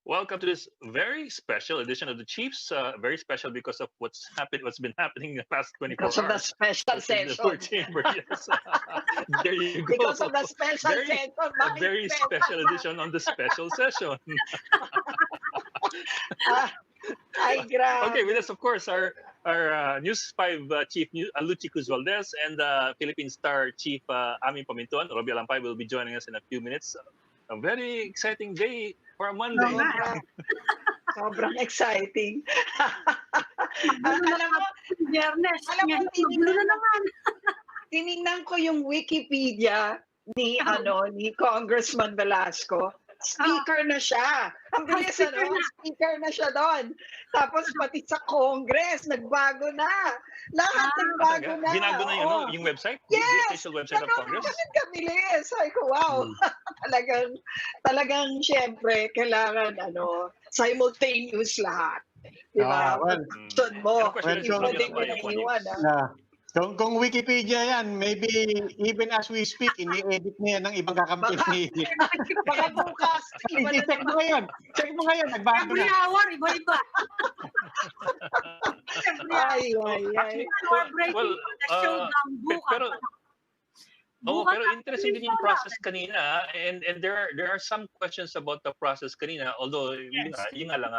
Welcome to this very special edition of the Chiefs. Very special because of what's been happening in the past 24 Because of the hours special in the Lord session. chamber. Yes, there you go. Because of the special Very session, a bakit very special edition on the special session. Ah, ay, Okay, with grabe. us, of course, our News 5 Chief Luchi Cruz Valdez and Philippine Star Chief Ami Pamintuan. Robbie Alampay will be joining us in a few minutes. A very exciting day for a Oo Monday. nga. Sobra. Sobrang exciting. Magulo na Alam mo, Biyernes. alam mo, Ngayon, magulo na naman. tinignan ko yung Wikipedia ni Congressman Velasco. Speaker na siya. Ang bilis, Speaker na. Speaker na siya doon. Tapos pati sa Congress, nagbago na. Lahat nagbago na. Binago na yun, Oo. no? Yung website? Yes! The official website of Congress? Ganun kabilis. Sabi ko, wow. Talagang, syempre, kailangan, simultaneous lahat. Di ba? Well, Question mo. Ano question Hindi is pwedeng Robbie Alampay, iniwan, kung Wikipedia yan, maybe even as we speak, ini-edit niya ng ibang kakampi ni... Baka bukas. Iba na Check mo naman. ngayon. Check mo ngayon. Nagbago Every na. hour, iba-iba. Every hour. Ay. Hour breaking well, the showdown bukas. pero- Oo, Bukas pero ang interesting din yung showdown. process kanina and there are some questions about the process kanina, although yun nga lang,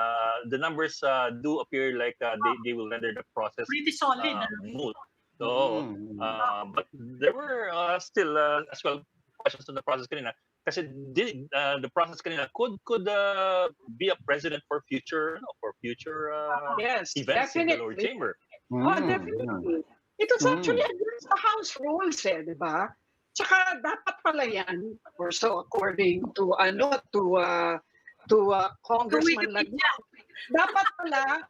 the numbers do appear like they will render the process Pretty solid. moot. So, but there were still as well questions on the process kanina. Kasi the process kanina could be a precedent for future Yes, events in the Lord definitely. Chamber. Oh, definitely. It was actually against the House rules, di ba? Tsaka dapat pala yan, or so according to Congressman Wikipedia. dapat pala,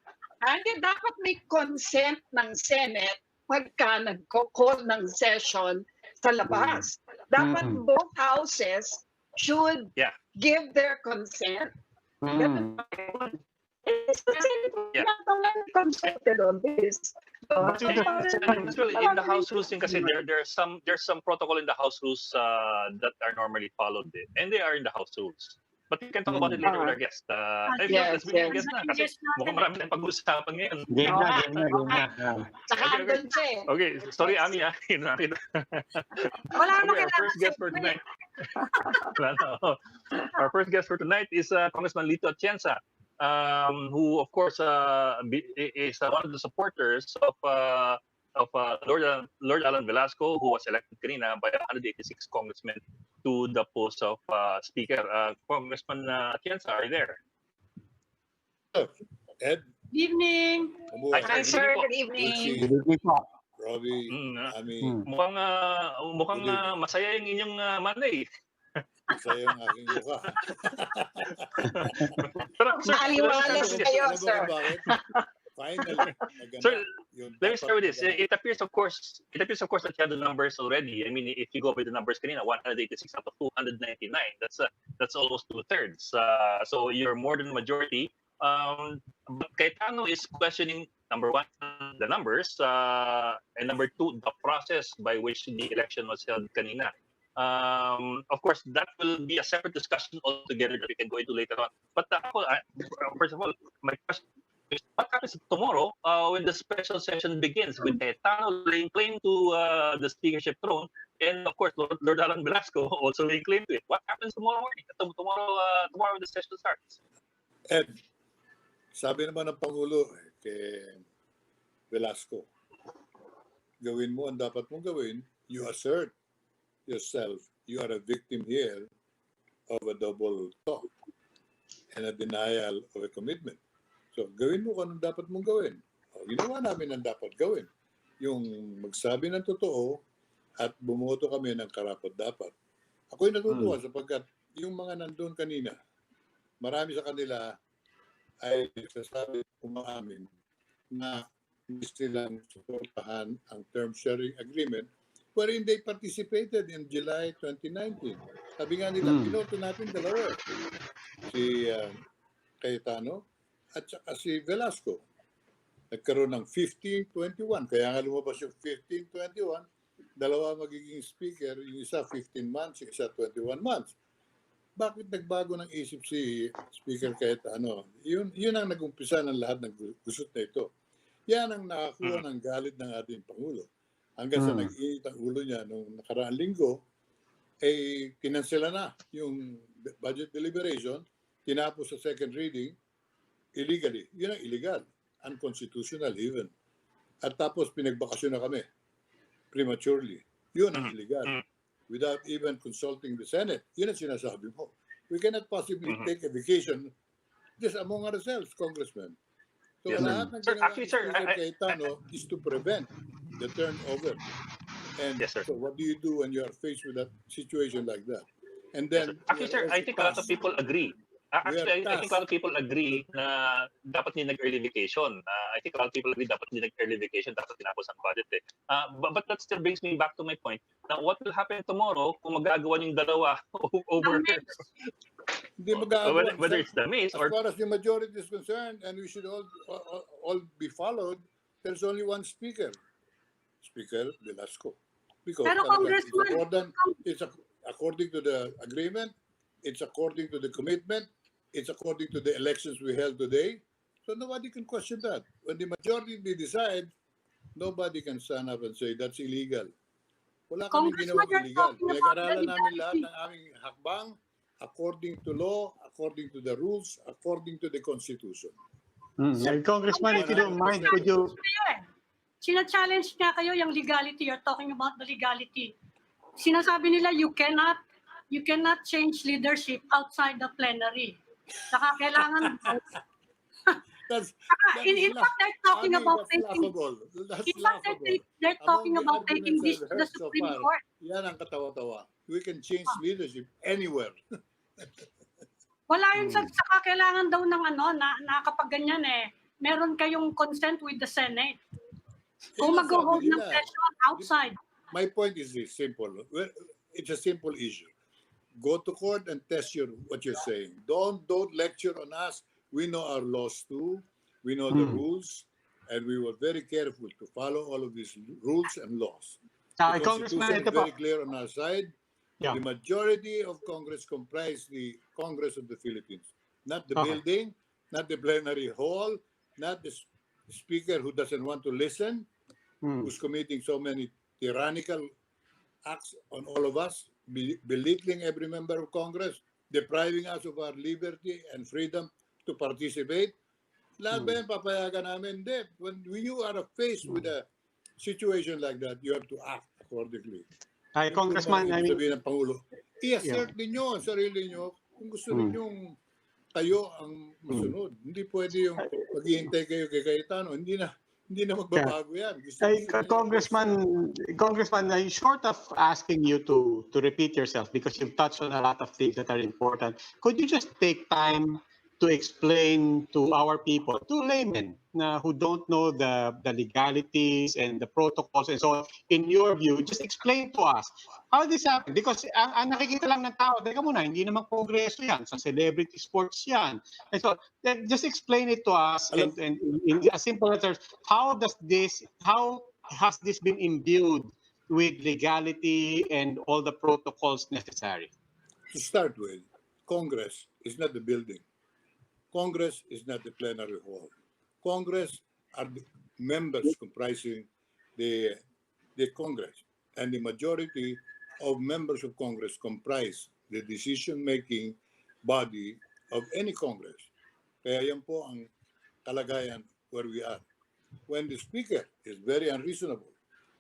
dapat may consent ng Senate pagka nagko-call ng session sa labas. Dapat both houses should Yeah. give their consent. Ganun pa yun. It's the Senate Yeah. not consulted on this. As well, in the House rules kasi there's some protocol in the House rules that are normally followed and they are in the House rules. But we can talk about it later with our guest. Let's bring our guest na kasi mukhang marami tayong pag-uusapan ngayon. Game na. Saka andun siya eh. Okay, sorry Ami Wala naman Okay, our first guest for tonight. Our first guest for tonight is Congressman Lito Atienza, who of course is one of the supporters of Lord Allan Velasco, who was elected kanina by 186 congressmen to the post of Speaker. Congressman Atienza, are you there? Ed, Good evening. Hi, sir. Good evening. Robbie, Ami, Mukhang masaya yung inyong Monday. isa yung aking mukha. Maaliwalas kayo, Alam mo sir. kung bakit? Finally, maganda. Sir, Yung let me dapat start with this. maganda. It appears, of course, that you have the numbers already. I mean, if you go with the numbers kanina, 186 out of 299. That's almost 2/3. So you're more than majority. But Cayetano is questioning, number one, the numbers, and number two, the process by which the election was held kanina. Of course, that will be a separate discussion altogether that we can go into later on. But first of all, my question is, what happens tomorrow when the special session begins with Cayetano laying claim to the speakership throne, and of course Lord Allan Velasco also laying claim to it? What happens tomorrow morning? Tomorrow when the session starts? Ed, sabi naman ng Pangulo kay Velasco, gawin mo ang dapat mong gawin, you assert yourself, you are a victim here of a double talk and a denial of a commitment. So, gawin mo kung anong dapat mong gawin. O, ginawa namin ang dapat gawin. Yung magsabi ng totoo at bumoto kami ng karapat-dapat. Ako'y natutuwa sapagkat yung mga nandun kanina, marami sa kanila ay nagsasabi, umaamin na gusto silang suportahan ang term sharing agreement wherein they participated in July 2019. Sabi nga nila, pinoto natin dalawa. Si Cayetano at saka si Velasco. Nagkaroon ng 15-21. Kaya nga lumabas yung 15-21. Dalawa magiging speaker, yung isa 15 months, yung isa 21 months. bakit nagbago ng isip si Speaker Cayetano? Yun ang nag-umpisa ng lahat ng gusot na ito. Yan ang nakakuha ng galit ng ating Pangulo. Hanggang sa nag-iinit ang ulo niya nung nakaraang linggo, kinansela na yung budget deliberation, tinapos sa second reading, illegally. Yun ang illegal. Unconstitutional even. At tapos pinagbakasyon na kami prematurely. Yun ang illegal. Without even consulting the Senate. Yun ang sinasabi mo. We cannot possibly take a vacation just among ourselves, Congressman. So lahat ng ginawa ni Speaker Cayetano is to prevent the turnover. And so what do you do when you are faced with a situation like that? And then, actually, sir, I think a lot of people agree. Actually, I think a lot of people agree na dapat hindi nag-early vacation. I think a lot of people agree dapat hindi nag-early vacation, dapat tinapos ang budget eh. But that still brings me back to my point. Now, what will happen tomorrow kung magagawa yung dalawa over hindi magagawa. Whether it's the maze or... As far as the majority is concerned, and we should all be followed, there's only one speaker. Speaker Velasco. Because Pero Congressman, it's according to the agreement, it's according to the commitment, it's according to the elections we held today. So nobody can question that. When the majority decide, nobody can stand up and say that's illegal. Wala kaming ginawang illegal. Pinag-aralan namin lahat ng aming hakbang according to law, according to the rules, according to the Constitution. Congressman, if you don't mind, could you... Sina-challenge niya kayo yung legality. You're talking about the legality. Sinasabi nila you cannot change leadership outside the plenary. Saka kailangan in fact they're talking about taking they're talking about taking this to the Supreme Court. Yan ang katawa-tawa. We can change leadership anywhere. Wala yun saka kailangan daw ng na kapag ganyan meron kayong consent with the Senate. Kung mag-hold ng session outside. My point is this, simple. It's a simple issue. Go to court and test what you're saying. Don't lecture on us. We know our laws too. We know the rules. And we were very careful to follow all of these rules and laws. The Constitution is very clear on our side. Yeah. The majority of Congress comprise the Congress of the Philippines. Not the building, not the plenary hall, not the speaker who doesn't want to listen, who's committing so many tyrannical acts on all of us, belittling every member of Congress, depriving us of our liberty and freedom to participate. Lahat ba yan papayagan namin? Hindi. When you are faced with a situation like that, you have to act accordingly. Congressman, sabihin ng Pangulo, i-assert ninyo ang sarili nyo kung gusto ninyong kayo ang masunod. Hindi pwede yung maghihintay kayo kay Cayetano. Hindi na magbabago yan. Congressman, short of asking you to repeat yourself because you've touched on a lot of things that are important, could you just take time to explain to our people, to laymen who don't know the legalities and the protocols and so on, in your view, just explain to us how this happened. Because ang nakikita lang ng tao, teka muna, hindi naman kongreso yan, sa celebrity sports yan. And so, just explain it to us and in a simple terms, how has this been imbued with legality and all the protocols necessary? To start with, Congress is not the building. Congress is not the plenary hall. Congress are the members comprising the Congress. And the majority of members of Congress comprise the decision-making body of any Congress. Kaya yan po ang kalagayan where we are. When the Speaker is very unreasonable,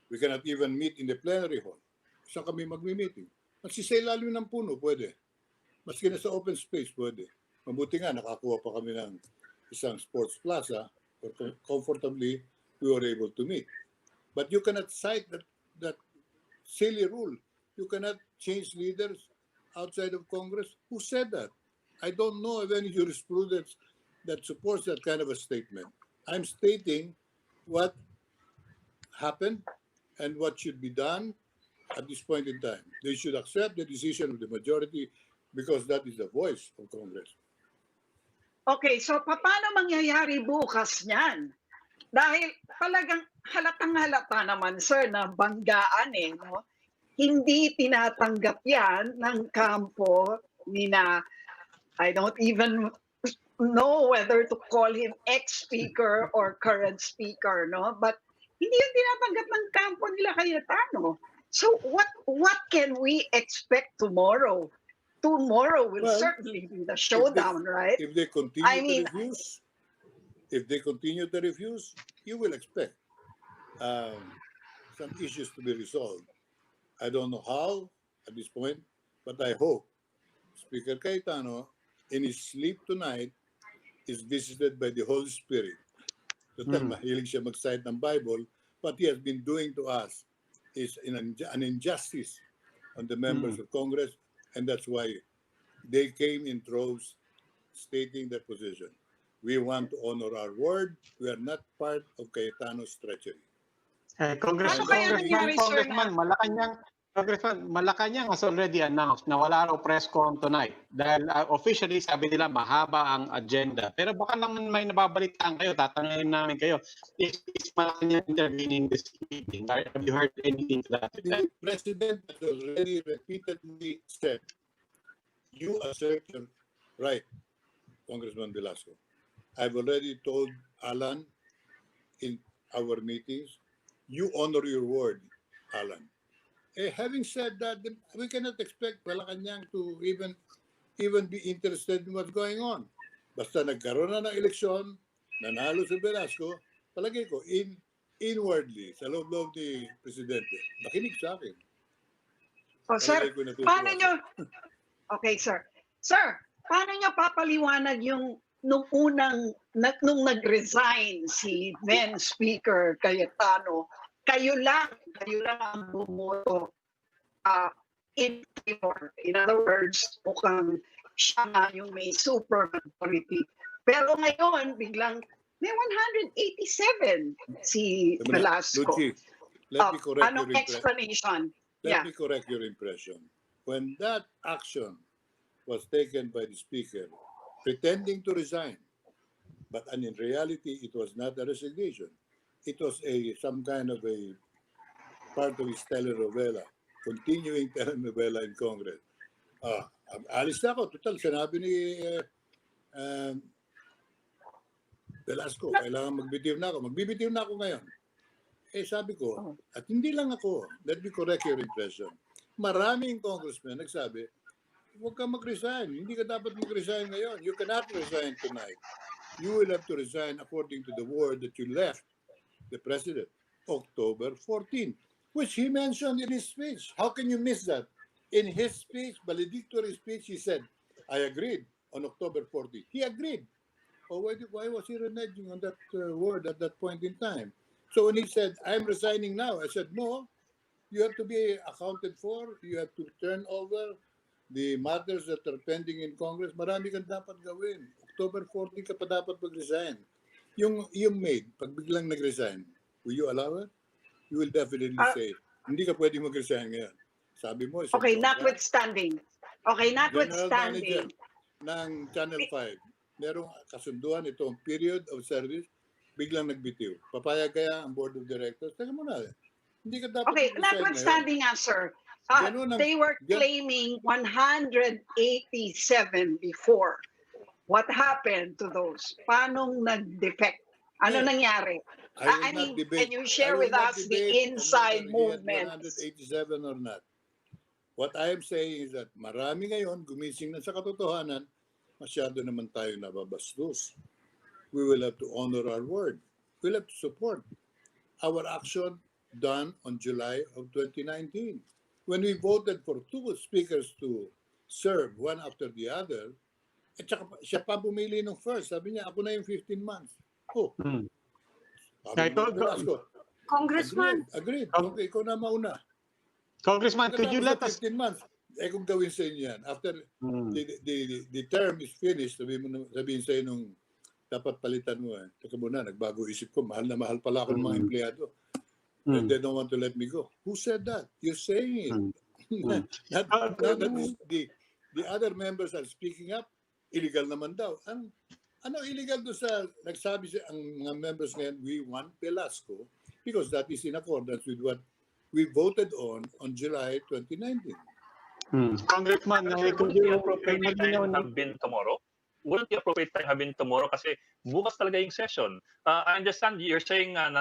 we cannot even meet in the plenary hall. Saan kami magmi-meeting? Magsisay lalim ng puno, pwede. Maski na sa open space, pwede. Mabuti nga, nakakuha pa kami ng isang sports plaza where comfortably we were able to meet. But you cannot cite that silly rule. You cannot change leaders outside of Congress. Who said that? I don't know of any jurisprudence that supports that kind of a statement. I'm stating what happened and what should be done at this point in time. They should accept the decision of the majority because that is the voice of Congress. Okay, so paano mangyayari bukas niyan? Dahil talagang halatang-halata naman, sir, na banggaan no? Hindi tinatanggap yan ng kampo Nina, I don't even know whether to call him ex-speaker or current speaker, no? But hindi yun tinatanggap ng kampo nila Cayetano. So what can we expect tomorrow? Tomorrow will Well, certainly be the showdown, right? If they continue I mean, to refuse, you will expect some issues to be resolved. I don't know how at this point, but I hope Speaker Cayetano, in his sleep tonight, is visited by the Holy Spirit. Total, mahilig siya mag-cite ng Bible. What he has been doing to us is an injustice on the members of Congress, and that's why they came in droves stating that position. We want to honor our word. We are not part of Cayetano's treachery. Ano kaya nangyari, sir, Congressman, Malacanang has already announced na wala raw press con tonight dahil officially sabi nila mahaba ang agenda. Pero baka naman may nababalitaan kayo, tatanungin namin kayo. Is Malacanang intervening this evening? Have you heard anything to that? The President has already repeatedly said, you assert your right, Congressman Velasco. I've already told Allan in our meetings, you honor your word, Allan. Having said that, we cannot expect Malacanang to even be interested in what's going on. Basta nagkaroon na ng eleksyon, nanalo si Velasco, palagay ko, inwardly, sa loob-loob ni Presidente, nakinig sa akin. Oh, sir, paano nyo, okay, sir. Sir, paano nyo papaliwanag yung nung nag-resign si then Speaker Cayetano, kayo lang ang bumoto in favor. In other words, mukhang siya nga yung may super majority. Pero ngayon, biglang may 187 si Velasco. Lucy, let me correct anong your explanation? Let me correct your impression. When that action was taken by the Speaker, pretending to resign, but in reality, it was not a resignation. It was some kind of a part of his telenovela, continuing telenovela in Congress. Alis na ako. Total, sinabi ni Velasco, kailangan magbitiw na ako. Magbibitiw na ako ngayon. Sabi ko, at hindi lang ako, let me correct your impression. Maraming congressmen nagsabi, huwag ka mag-resign. Hindi ka dapat mag-resign ngayon. You cannot resign tonight. You will have to resign according to the word that you left the president, October 14, which he mentioned in his speech. How can you miss that? In his speech, valedictory speech, he said, I agreed on October 14. He agreed. Why was he reneging on that word at that point in time? So when he said, I'm resigning now, I said, no, you have to be accounted for. You have to turn over the matters that are pending in Congress. Marami kang dapat gawin. October 14 ka pa dapat mag-resign. Yung maid, pag biglang nag-resign, will you allow it? You will definitely say, hindi ka pwedeng mag-resign ngayon. Sabi mo, okay, notwithstanding. General Manager ng Channel 5, merong kasunduan itong period of service, biglang nagbitiw. Papayag kaya ang Board of Directors? Teka muna. Hindi ka dapat okay, notwithstanding nga, sir. They were claiming 187 before. What happened to those? Paano nag-defect? Ano nangyari? I mean, can you share with us the inside movements? 187 or not. What I am saying is that marami ngayon gumising na sa katotohanan, masyado naman tayo nababastos. We will have to honor our word. We'll have to support our action done on July of 2019. When we voted for 2 speakers to serve one after the other, at saka siya pa bumili nung first. Sabi niya, ako na yung 15 months. Congressman. Agreed. Okay, ikaw na mauna. Congressman, could you let us... 15 months. Kung gawin sa inyo yan. After the term is finished, sabihin sa'yo nung dapat palitan mo. Teka muna, nagbago isip ko. Mahal na mahal pala ako ng mga empleyado. And they don't want to let me go. Who said that? You're saying it. The other members are speaking up. Illegal naman daw. Ano illegal doon sa nagsabi ang mga members ngayon, we want Velasco because that is in accordance with what we voted on July 2019. Congressman, Wouldn't the appropriate time have been tomorrow? Wouldn't the appropriate time have been tomorrow? Kasi bukas talaga yung session. I understand you're saying na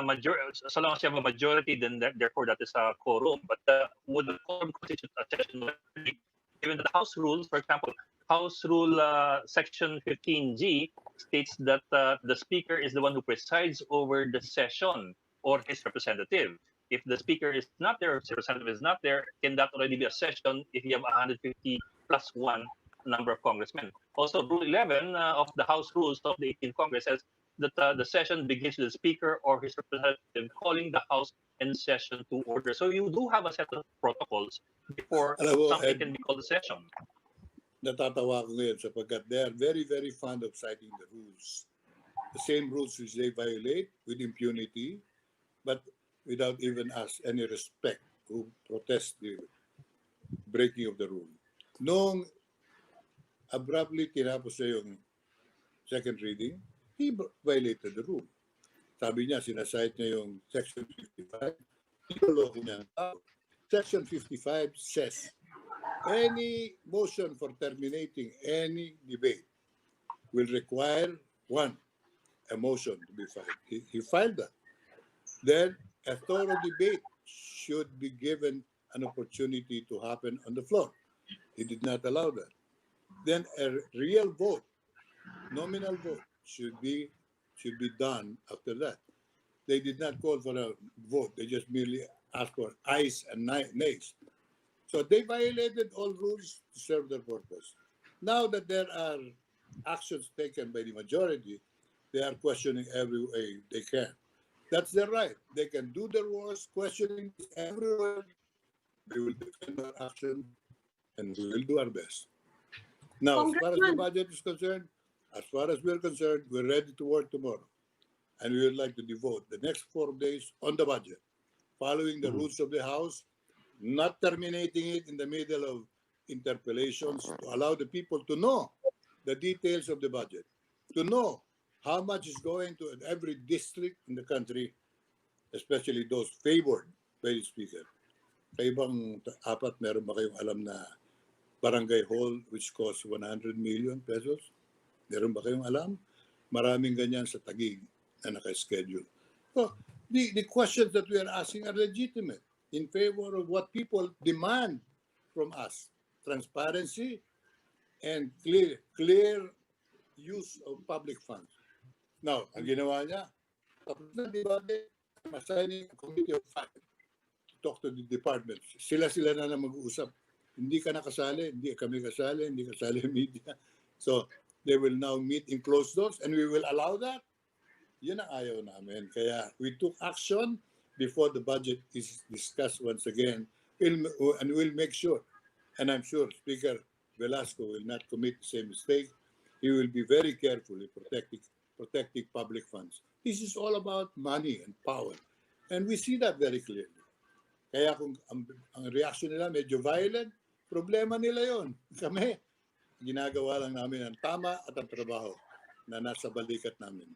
so long as you have a majority, then therefore that is a quorum. But would the quorum constitute a session already? Given the House rules, for example, House Rule Section 15G states that the Speaker is the one who presides over the session or his representative. If the Speaker is not there, or his representative is not there, can that already be a session if you have 150 plus 1 number of congressmen? Also, Rule 11 of the House Rules of the 18th Congress says that the session begins with the Speaker or his representative calling the House in session to order. So you do have a set of protocols before something can be called a session. Natatawa ko ngayon sapagkat they are very, very fond of citing the rules. The same rules which they violate with impunity, but without even any respect who protest the breaking of the rule. Nung abruptly tinapos na yung second reading, he violated the rule. Sabi niya, sinasite niya yung Section 55. Niloloko niya ang tao. Section 55 says, any motion for terminating any debate will require, one, a motion to be filed. He filed that. Then a thorough debate should be given an opportunity to happen on the floor. He did not allow that. Then a real vote, nominal vote, should be done after that. They did not call for a vote. They just merely asked for ayes and nays. So they violated all rules to serve their purpose. Now that there are actions taken by the majority, they are questioning every way they can. That's their right. They can do their worst, questioning everywhere. We will defend our action, and we will do our best. Now, as far as the budget is concerned, as far as we're concerned, we're ready to work tomorrow. And we would like to devote the next 4 days on the budget, following the rules of the House, not terminating it in the middle of interpellations, to allow the people to know the details of the budget, to know how much is going to every district in the country, especially those favored by the Speaker. Sa ibang apat, meron ba kayong alam na barangay hall which costs 100 million pesos? Meron ba kayong alam? Maraming ganyan sa Taguig na naka-schedule. So, the questions that we are asking are legitimate in favor of what people demand from us. Transparency and clear use of public funds. Now, ang ginawa niya, tapos na debate, assigning a committee of 5 to talk to the departments. Sila-sila na mag-uusap. Hindi ka nakasali, hindi kami kasali, hindi kasali media. So, they will now meet in closed doors and we will allow that. Yun ang ayaw namin. Kaya we took action before the budget is discussed once again. And we'll make sure, and I'm sure Speaker Velasco will not commit the same mistake. He will be very carefully protecting public funds. This is all about money and power. And we see that very clearly. Kaya kung ang reaction nila medyo violent, problema nila yon. Kami, ginagawa lang namin ang tama at ang trabaho na nasa balikat namin.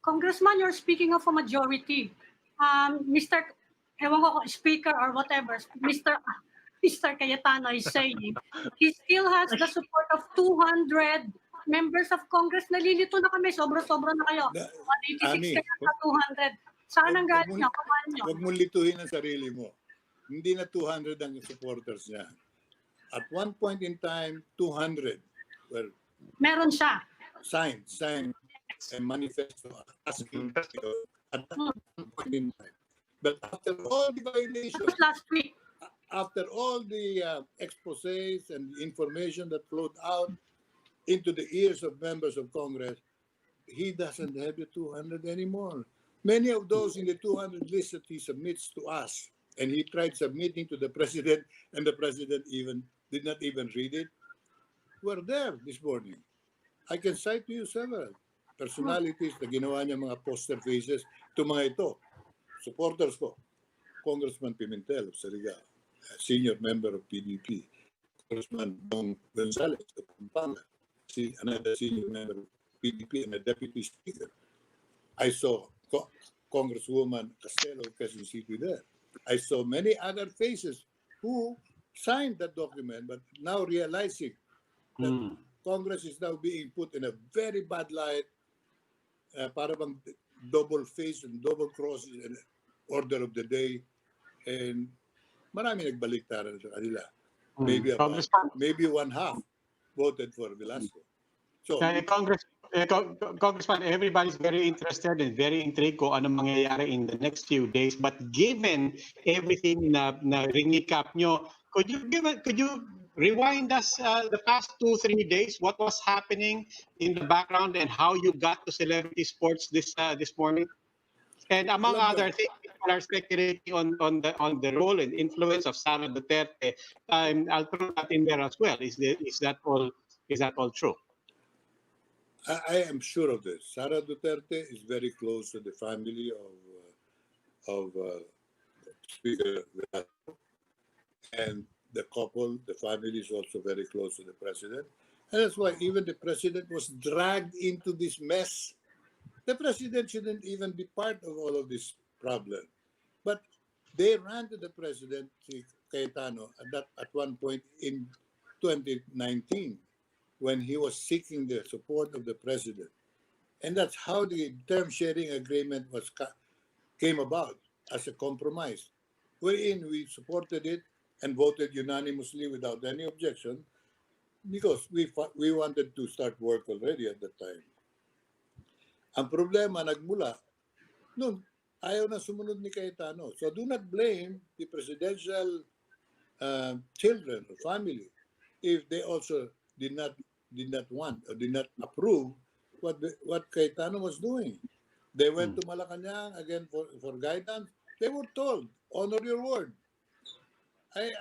Congressman, you're speaking of a majority. Mr. Ewan ko, Speaker or whatever, Mr. Cayetano is saying he still has the support of 200 members of Congress. Nalilito na kami, sobra-sobra na kayo. 186 kaya sa 200. Saan ang galing niya? Huwag mong lituhin ang sarili mo. Hindi na 200 ang supporters niya. At one point in time, 200 were meron siya. signed a manifesto asking at that point in time. But after all the violations, Last week. after all the exposés and information that flowed out into the ears of members of Congress, he doesn't have the 200 anymore. Many of those in the 200 list that he submits to us, and he tried submitting to the president, and the president did not even read it, were there this morning. I can cite to you several personalities na ginawa niya mga poster faces to mga ito. Supporters ko, Congressman Pimentel of Surigao, a senior member of PDP, Congressman Dong Gonzales of Pampanga, another senior member of PDP and a deputy speaker. I saw Congresswoman Castelo of Quezon City there. I saw many other faces who signed that document, but now realizing that Congress is now being put in a very bad light, para bang double face and double cross in order of the day, and marami nagbaliktaran sa kanila. Maybe one half voted for Velasco. So, Congressman, everybody's very interested and very intrigued kung anong mangyayari in the next few days. But given everything na recap nyo, could you rewind us the past 2-3 days? What was happening in the background and how you got to celebrity sports this morning? And among other things, people are speculating on the role and influence of Sara Duterte. I'll throw that in there as well. Is that all true? I am sure of this. Sara Duterte is very close to the family of Speaker Velasco, and the couple, the family is also very close to the president. And that's why even the president was dragged into this mess. The president shouldn't even be part of all of this problem. But they ran to the president, Cayetano, at one point in 2019, when he was seeking the support of the president. And that's how the term sharing agreement came about as a compromise, wherein we supported it and voted unanimously without any objection because we wanted to start work already at that time. Ang problema nagmula noon, ayaw na sumunod ni Cayetano. So do not blame the presidential children or family if they also did not want or did not approve what Cayetano was doing. They went to Malacanang again for guidance. They were told, honor your word. I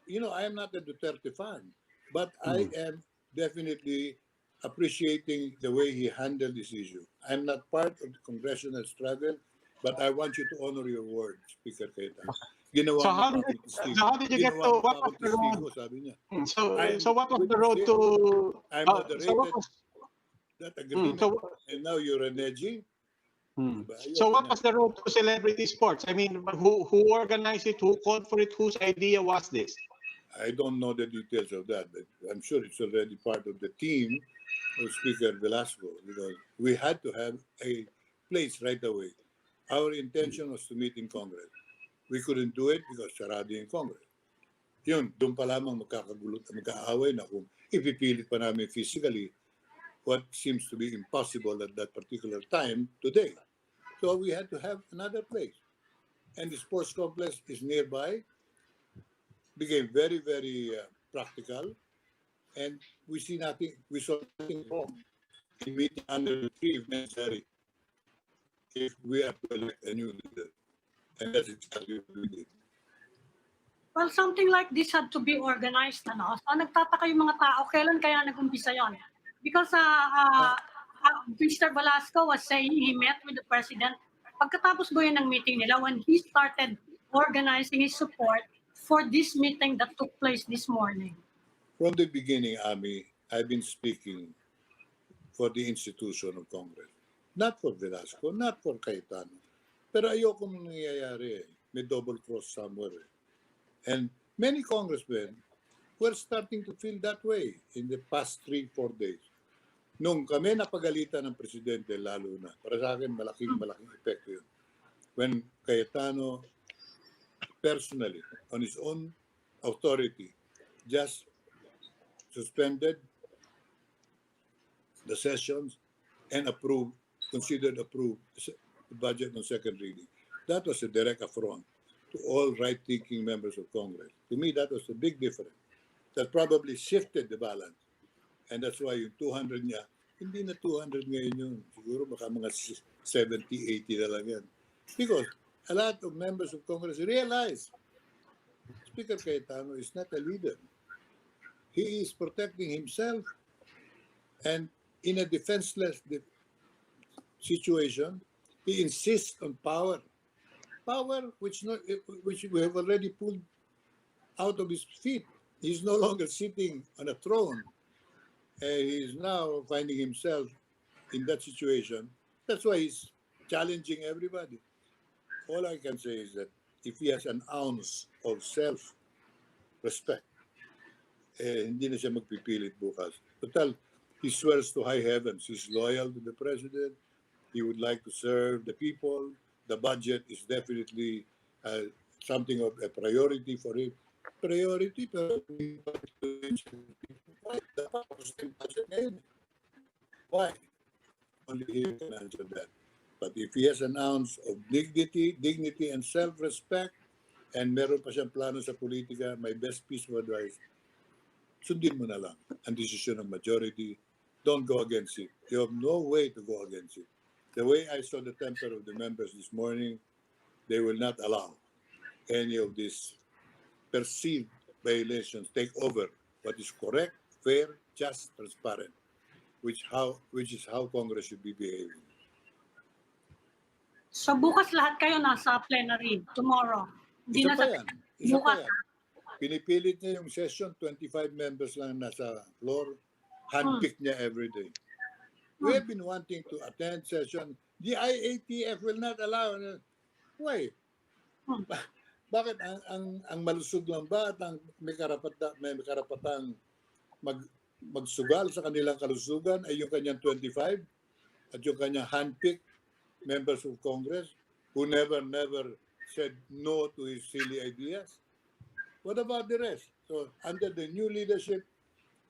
am not a Duterte fan, but I am definitely appreciating the way he handled this issue. I'm not part of the congressional struggle, but I want you to honor your word, Speaker Cayetano. So how did you get to what was the road? Sabi niya. So what was the road to? I moderated that agreement, and now you're reneging. So what was the road to celebrity sports? I mean, who organized it? Who called for it? Whose idea was this? I don't know the details of that, but I'm sure it's already part of the team of Speaker Velasco, because we had to have a place right away. Our intention was to meet in Congress. We couldn't do it because sarado yung Congress. Yun, doon pa lamang magkaaway na kung ipipilit pa namin physically what seems to be impossible at that particular time today. So we had to have another place. And the sports complex is nearby, became very, very practical, and we saw nothing wrong in meeting under the tree if necessary, if we are to elect a new leader. And that's exactly what we did. Well, something like this had to be organized, ano? So nagtataka yung mga tao, kailan kaya nag-umpisa yon? Because Mr. Velasco was saying he met with the president. Pagkatapos po yun ng meeting nila, when he started organizing his support for this meeting that took place this morning. From the beginning, Ami, I've been speaking for the institution of Congress. Not for Velasco, not for Cayetano. Pero ayoko mong nangyayari. May double cross somewhere. And many congressmen were starting to feel that way in the past 3-4 days. Nung kami napagalitan ng presidente, lalo na. Para sa akin, malaking epekto yun. When Cayetano personally, on his own authority, just suspended the sessions and considered approved the budget on second reading. That was a direct affront to all right-thinking members of Congress. To me, that was a big difference. That probably shifted the balance. And that's why yung 200 niya, hindi na 200 ngayon yun. Siguro baka mga 70, 80 na lang yan. Because a lot of members of Congress realize Speaker Cayetano is not a leader. He is protecting himself, and in a defenseless situation, he insists on power. Power which we have already pulled out of his feet. He's no longer sitting on a throne. He is now finding himself in that situation. That's why he's challenging everybody. All I can say is that if he has an ounce of self respect. Hindi na siya magpipilit bukas. Total, he swears to high heavens. He's loyal to the president. He would like to serve the people. The budget is definitely something of a priority for him. Priority, pero why? Dapat budget ngayon. Why? Only he can answer that. But if he has an ounce of dignity and self-respect, and meron pa siyang plano sa politika, my best piece of advice, sundin mo na lang ang desisyon ng majority. Don't go against it. You have no way to go against it. The way I saw the temper of the members this morning, they will not allow any of these perceived violations take over what is correct, fair, just, transparent, which is how Congress should be behaving. So bukas lahat kayo nasa plenary tomorrow. Hindi Isa na pa sa yan. Isa pa bukas. yan. Pinipilit niya yung session, 25 members lang nasa floor, handpick niya every day. We have been wanting to attend session. The IATF will not allow. Why? Bakit ang malusog lang ba at ang may karapatang magsugal sa kanilang kalusugan ay yung kanyang 25 at yung kanyang handpick members of Congress who never said no to his silly ideas? What about the rest? So under the new leadership,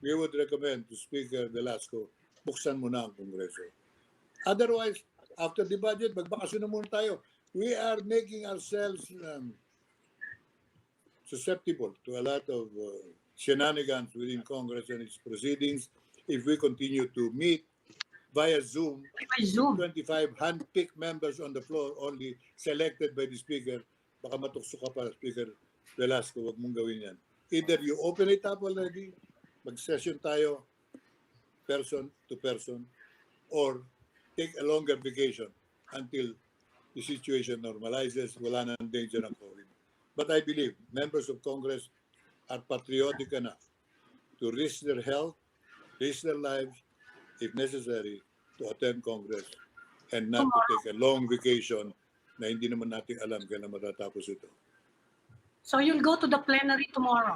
we would recommend to Speaker Velasco, buksan mo na ang Kongreso. Otherwise, after the budget, magbakasyon na muna tayo. We are making ourselves susceptible to a lot of shenanigans within Congress and its proceedings if we continue to meet via Zoom, 25 hand-picked members on the floor, only selected by the Speaker. Baka matukso ka pa, Speaker Velasco, wag mong gawin yan. Either you open it up already, mag-session tayo, person to person, or take a longer vacation until the situation normalizes, wala na ng danger ng COVID. But I believe members of Congress are patriotic enough to risk their health, risk their lives, if necessary, to attend Congress and not to take a long vacation na hindi naman natin alam kailan matatapos ito. So you'll go to the plenary tomorrow?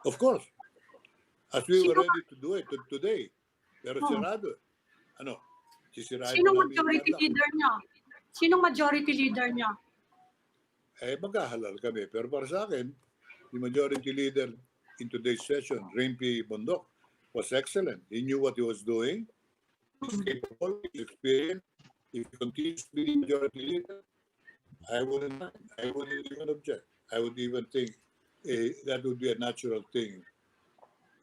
Of course. As we were ready to do it today. Pero sirado. Ano? Sisirain Sinong namin majority leader niya? Sinong majority leader niya? Maghahalal kami. Pero para sa akin, the majority leader in today's session, Rampy Bondok, was excellent. He knew what he was doing. He's capable, he's experienced. If he continues to be the majority leader, I wouldn't even object. I would even think that would be a natural thing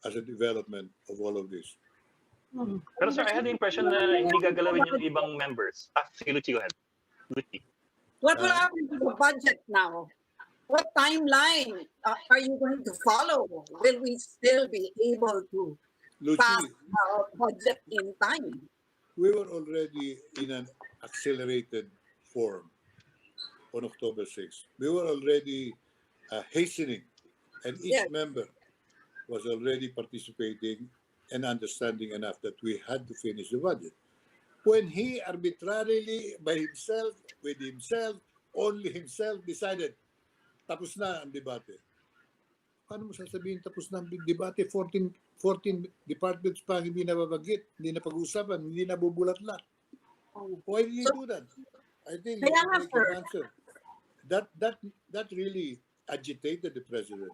as a development of all of this. Pero sir, I had the impression na hindi gagalawin yung ibang members. Sige, Lucy, go ahead. Lucy. What will happen to the budget now? What timeline are you going to follow? Will we still be able to pass our budget in time? We were already in an accelerated form on October 6th. We were already hastening, and each member was already participating and understanding enough that we had to finish the budget. When he arbitrarily, by himself, with himself, only himself, decided, tapos na ang debate. Paano mo sasabihin tapos na ang debate? 14 departments pa hindi nababanggit, hindi na pag-usapan, hindi na bubulat-lat. Why did he do that? I think he can answer. That really agitated the president.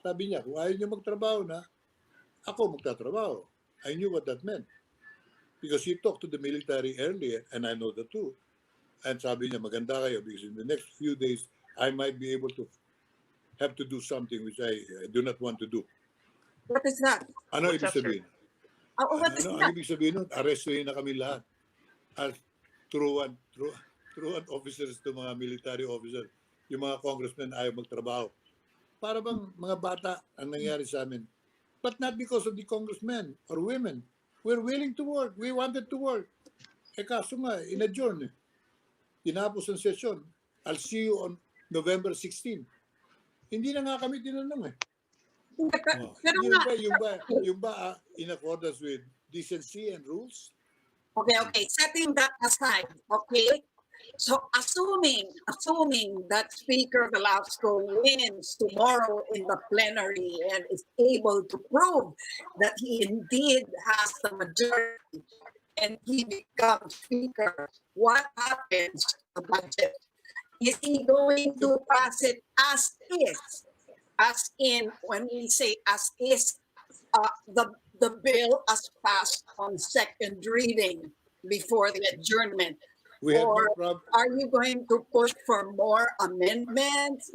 Sabi niya, kung ayaw niyo magtrabaho na, ako magtatrabaho. I knew what that meant. Because he talked to the military earlier, and I know that too. And sabi niya, maganda kayo because in the next few days, I might be able to have to do something which I do not want to do. What is that? Ano ibig sabihin? What is that? Ano ibig sabihin nun? Arrestuhin na kami lahat. As truant officers to mga military officers, yung mga congressmen ayaw magtrabaho. Para bang mga bata ang nangyari sa amin. But not because of the congressmen or women. We're willing to work. We wanted to work. Kaso nga, in-adjourn. Tinapos ang session. I'll see you on November 16. Hindi na nga kami tinanong Yung ba in accordance with decency and rules? Okay. Setting that aside, okay? So assuming that Speaker Velasco wins tomorrow in the plenary and is able to prove that he indeed has the majority and he becomes Speaker, what happens to the budget? Is he going to pass it as is? As in, when we say as is, the bill as passed on second reading before the adjournment? We have Or no problem. are you going to push for more amendments?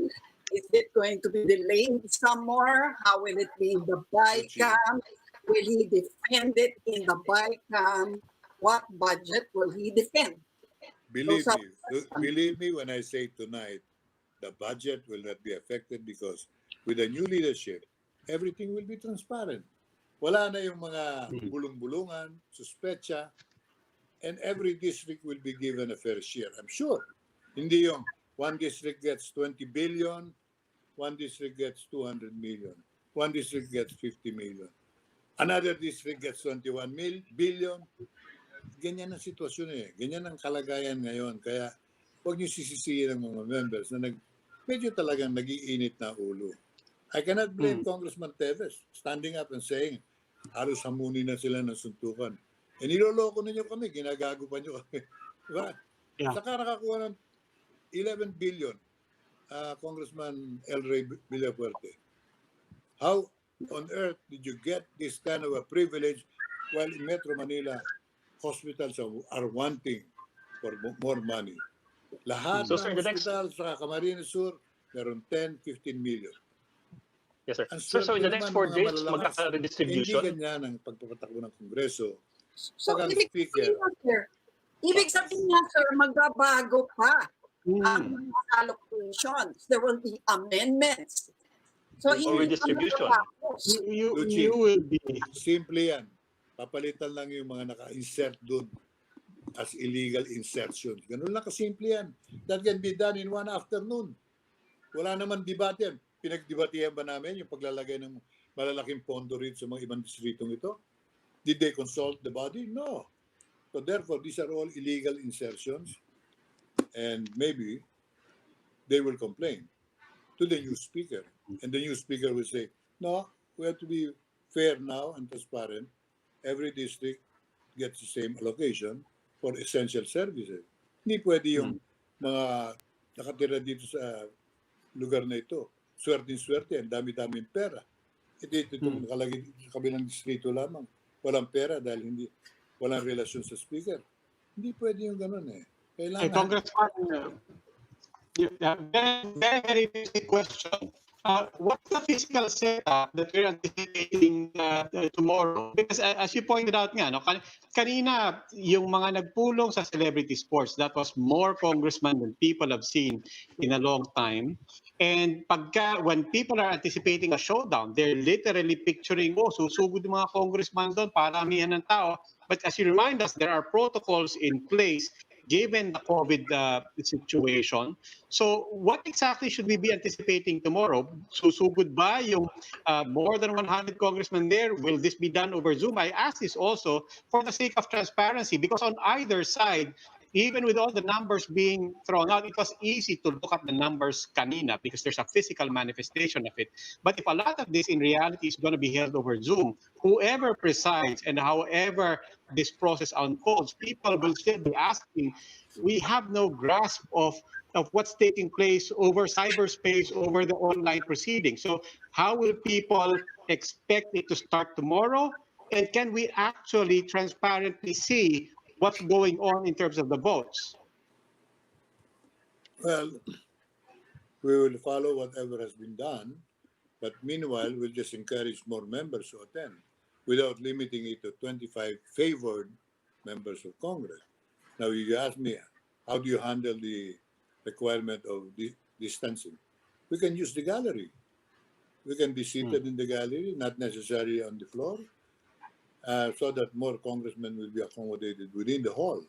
Is it going to be delayed some more? How will it be in the BICAM? Will he defend it in the BICAM? What budget will he defend? Believe me when I say tonight, the budget will not be affected because with the new leadership, everything will be transparent. Wala na yung mga bulong-bulungan, suspecha, and every district will be given a fair share. I'm sure. Hindi yung one district gets 20 billion, one district gets 200 million, one district gets 50 million, another district gets 21 billion. Ganyan ang sitwasyon eh. Ganyan ang kalagayan ngayon. Kaya huwag niyo sisisihin ang mga members na medyo talagang nag-iinit na ulo. I cannot blame Congressman Teves standing up and saying, halos hamunin na sila ng suntukan. E niloloko ninyo kami, ginagago pa nyo kami. Diba? Yeah. Saka nakakuha ng 11 billion, Congressman Lray Villafuerte. How on earth did you get this kind of a privilege while in Metro Manila, hospitals are wanting for more money? Lahat ng hospitals sa Camarines Sur, meron 10, 15 million. Yes, sir. So in the next 4 days, magkaka-redistribution? Hindi ganyan ang pagpapatakbo ng Kongreso. So, ibig sabihin niya, sir, magbabago pa ang mga allocations. There will be amendments. So, redistribution. You will be. Simple yan. Papalitan lang yung mga naka-insert doon as illegal insertions. Ganun lang kasimple yan. That can be done in one afternoon. Wala naman debate yan. Pinagdebatihan ba namin yung paglalagay ng malalaking pondo rin sa mga ibang distritong ito? Did they consult the body? No. So therefore, these are all illegal insertions, and maybe they will complain to the new speaker, and the new speaker will say, no, we have to be fair now and transparent. Every district gets the same allocation for essential services. Hindi pwede yung mga nakatira dito sa lugar na ito. Swerte, ang dami-daming pera. Ito nakalagay sa kabilang distrito lamang. Walang pera dahil walang relasyon sa speaker. Hindi pwede yung ganun eh. Kailangan. Congressman, very basic question. What's the physical setup that we're anticipating tomorrow? Because as you pointed out nga, no, kanina yung mga nagpulong sa celebrity sports, that was more congressmen than people have seen in a long time. And when people are anticipating a showdown, they're literally picturing, susugod yung mga congressman doon, paramihan ng tao. But as you remind us, there are protocols in place given the COVID situation. So what exactly should we be anticipating tomorrow? Susugod ba yung more than 100 congressmen there? Will this be done over Zoom? I ask this also for the sake of transparency, because on either side, even with all the numbers being thrown out, it was easy to look at the numbers kanina because there's a physical manifestation of it. But if a lot of this in reality is going to be held over Zoom, whoever presides and however this process unfolds, people will still be asking, we have no grasp of what's taking place over cyberspace, over the online proceedings. So how will people expect it to start tomorrow? And can we actually transparently see what's going on in terms of the votes? Well, we will follow whatever has been done, but meanwhile, we'll just encourage more members to attend without limiting it to 25 favored members of Congress. Now, you ask me, how do you handle the requirement of distancing? We can use the gallery. We can be seated in the gallery, not necessarily on the floor. So that more congressmen will be accommodated within the hall.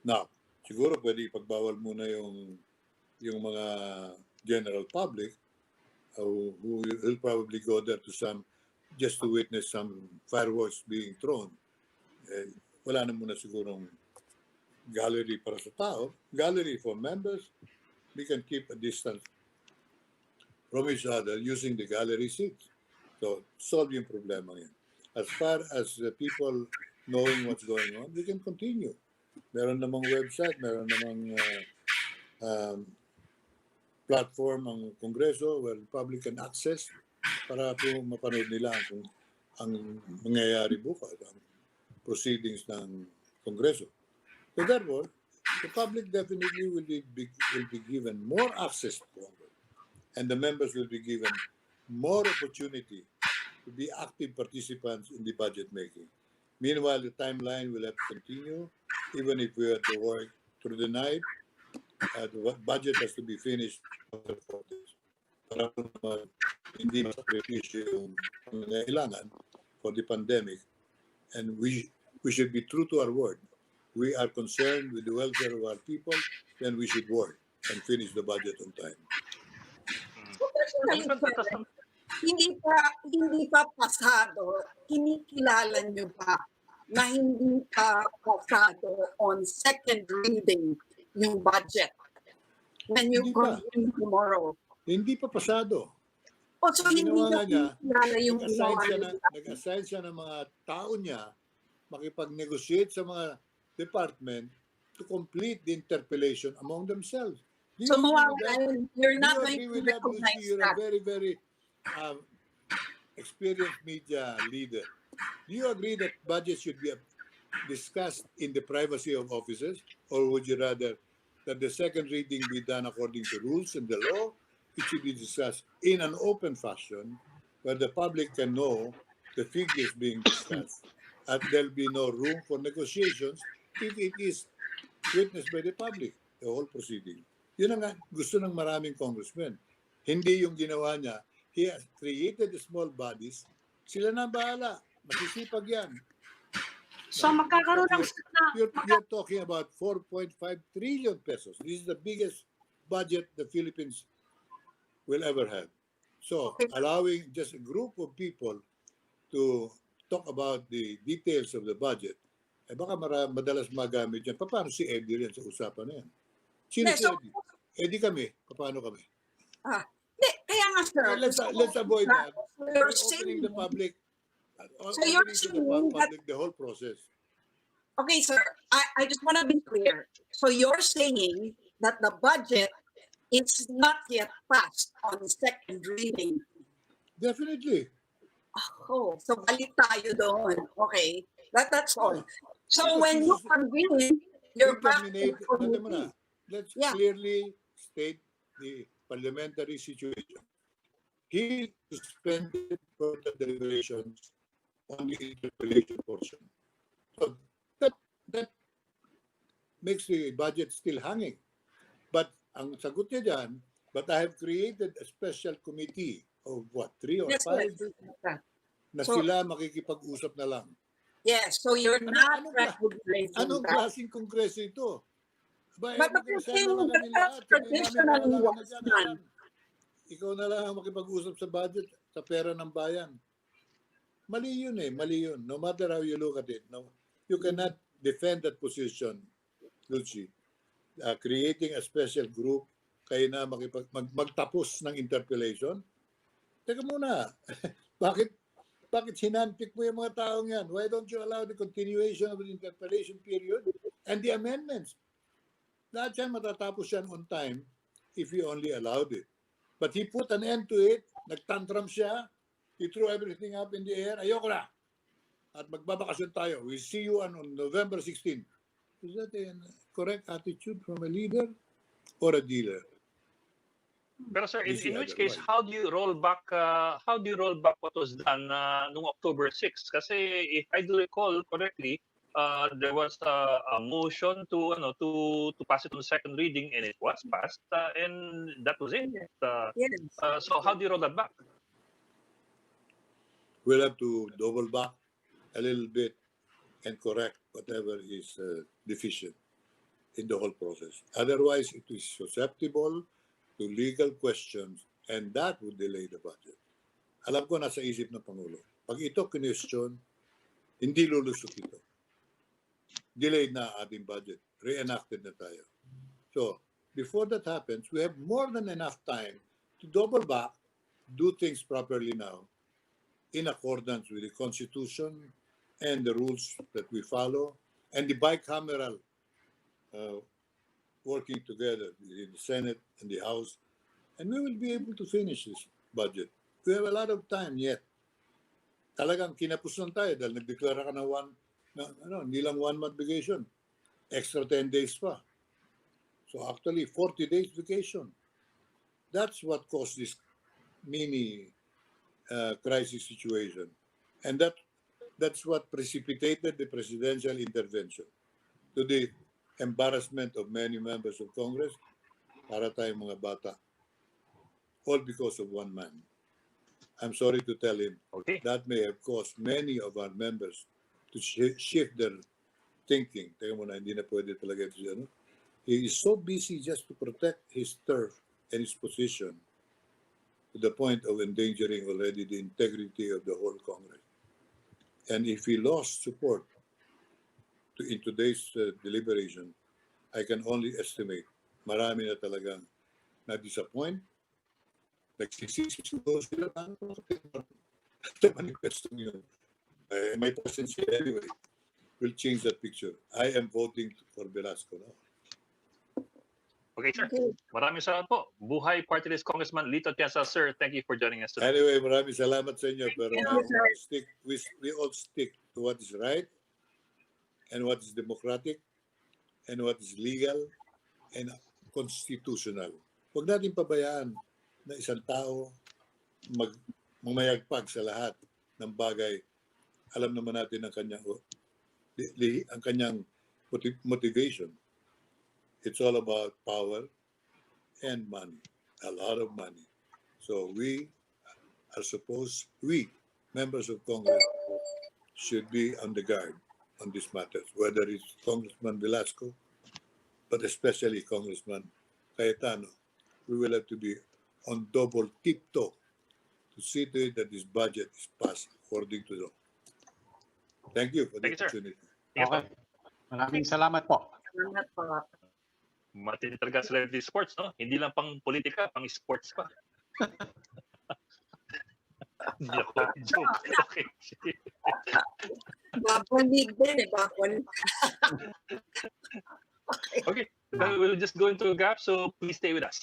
Now, siguro pwede ipagbawal muna yung mga general public who will probably go there just to witness some fireworks being thrown. Wala na muna sigurong gallery para sa tao, gallery for members. We can keep a distance from each other using the gallery seats. So, solve yung problema yan. As far as the people knowing what's going on, we can continue. Meron namang website, meron namang platform ang Kongreso where the public can access para po mapanood nila ang mangyayari bukas, ang proceedings ng Kongreso. So therefore, the public definitely will be given more access to Congress, and the members will be given more opportunity to be active participants in the budget making. Meanwhile, the timeline will have to continue, even if we have to work through the night. The budget has to be finished after 4 days. Para hindi masakripisyo yung pangangailangan for the pandemic. And we should be true to our word. We are concerned with the welfare of our people, then we should work and finish the budget on time. So personally, hindi pa pasado, kinikilala nyo ba na hindi pa pasado on second reading yung budget when you continue tomorrow? Hindi pa pasado. O so hindi na kinikilala yung nag-assign siya ng mga tao niya makipag-negotiate sa mga department to complete the interpellation among themselves. So you're not going to recognize you're that. A very, very experienced media leader. Do you agree that budget should be discussed in the privacy of offices, or would you rather that the second reading be done according to rules and the law? It should be discussed in an open fashion where the public can know the figures being discussed, and there'll be no room for negotiations if it is witnessed by the public, the whole proceeding. Yun ang gusto ng maraming congressmen. Hindi yung ginawa niya. He has created the small bodies. Sila na bahala. Masisipag yan. So magkakaroon ng... You're talking about 4.5 trillion pesos. This is the biggest budget the Philippines will ever have. So allowing just a group of people to talk about the details of the budget, baka madalas magamit yan. Paano si Eddie rin sa usapan na yan? Sino si Eddie? Eddie kami. Paano kami? Kaya nga, sir. Let's avoid that. We're opening the public. So you're saying that the whole process. Okay, sir. I just want to be clear. So you're saying that the budget is not yet passed on second reading. Definitely. Oh, so balik tayo doon. Okay. That's all. So when you convene, you're back to the committee. Let's clearly state the parliamentary situation. He suspended further deliberations on the interpellation portion. So that makes the budget still hanging. But ang sagot niya dyan, but I have created a special committee of what, 3 or 5? Na sila makikipag-usap na lang. Yes, so you're not recognizing anong that. Klaseng kongreso ito? But you're saying that that's traditionally was done. Ikaw na lang ang makipag-usap sa budget, sa pera ng bayan. Mali yun eh, mali yun. No matter how you look at it. No, you cannot defend that position, Lucy. Creating a special group, kayo na magtapos ng interpellation. Teka muna, bakit hinanpick mo yung mga taong yan? Why don't you allow the continuation of the interpellation period and the amendments? Lahat yan matatapos yan on time if you only allowed it. But he put an end to it, nagtantrum siya, he threw everything up in the air, ayoko na. At magbabakasyon tayo. We'll see you on November 16. Is that a correct attitude from a leader or a dealer? Pero sir, in which case, how do you roll back what was done noong October 6? Kasi if I do recall correctly, there was a motion to pass it on second reading, and it was passed, and that was it. So how do you roll that back? We'll have to double back a little bit and correct whatever is deficient in the whole process. Otherwise, it is susceptible to legal questions, and that would delay the budget. Alam ko nasa isip ng Pangulo. Pag ito kinestyon, hindi lulusot ito. delayed na ating budget. Reenacted na tayo. So, before that happens, we have more than enough time to double back, do things properly now, in accordance with the Constitution and the rules that we follow, and the bicameral working together in the Senate and the House, and we will be able to finish this budget. We have a lot of time yet. Talagang kinapusan tayo dahil nagdeklara ka ng hindi lang 1 month vacation, extra 10 days pa. So actually, 40 days vacation. That's what caused this mini crisis situation. And that's what precipitated the presidential intervention, to the embarrassment of many members of Congress, para tayong mga bata. All because of one man. I'm sorry to tell him, that may have caused many of our members to shift their thinking. Teka muna, hindi na pwede talaga ito siya. No? He is so busy just to protect his turf and his position to the point of endangering already the integrity of the whole Congress. And if he lost support in today's deliberation, I can only estimate, marami na talagang na-disappoint, nagsisisi siguro sila, the manifesto yun. My presence here anyway will change that picture. I am voting for Velasco now. Okay, sir. Maraming salamat po. Buhay Party List Congressman Lito Atienza, sir. Thank you for joining us today. Anyway, maraming salamat sa inyo. Pero we all stick to what is right and what is democratic and what is legal and constitutional. Huwag natin pabayaan na isang tao mamayagpag sa lahat ng bagay. Alam naman natin ang kanyang motivation. It's all about power and money, a lot of money. So we, members of Congress, should be on the guard on these matters, whether it's Congressman Velasco, but especially Congressman Cayetano. We will have to be on double tiptoe to see to it that this budget is passed according to law. Thank you for the opportunity. Okay. Maraming salamat po. Salamat po. Matindi talaga sila di sports, no? Hindi lang pang politika, pang sports pa. Joke. Okay. Babonig din eh, babon. Okay, we'll just go into a gap, so please stay with us.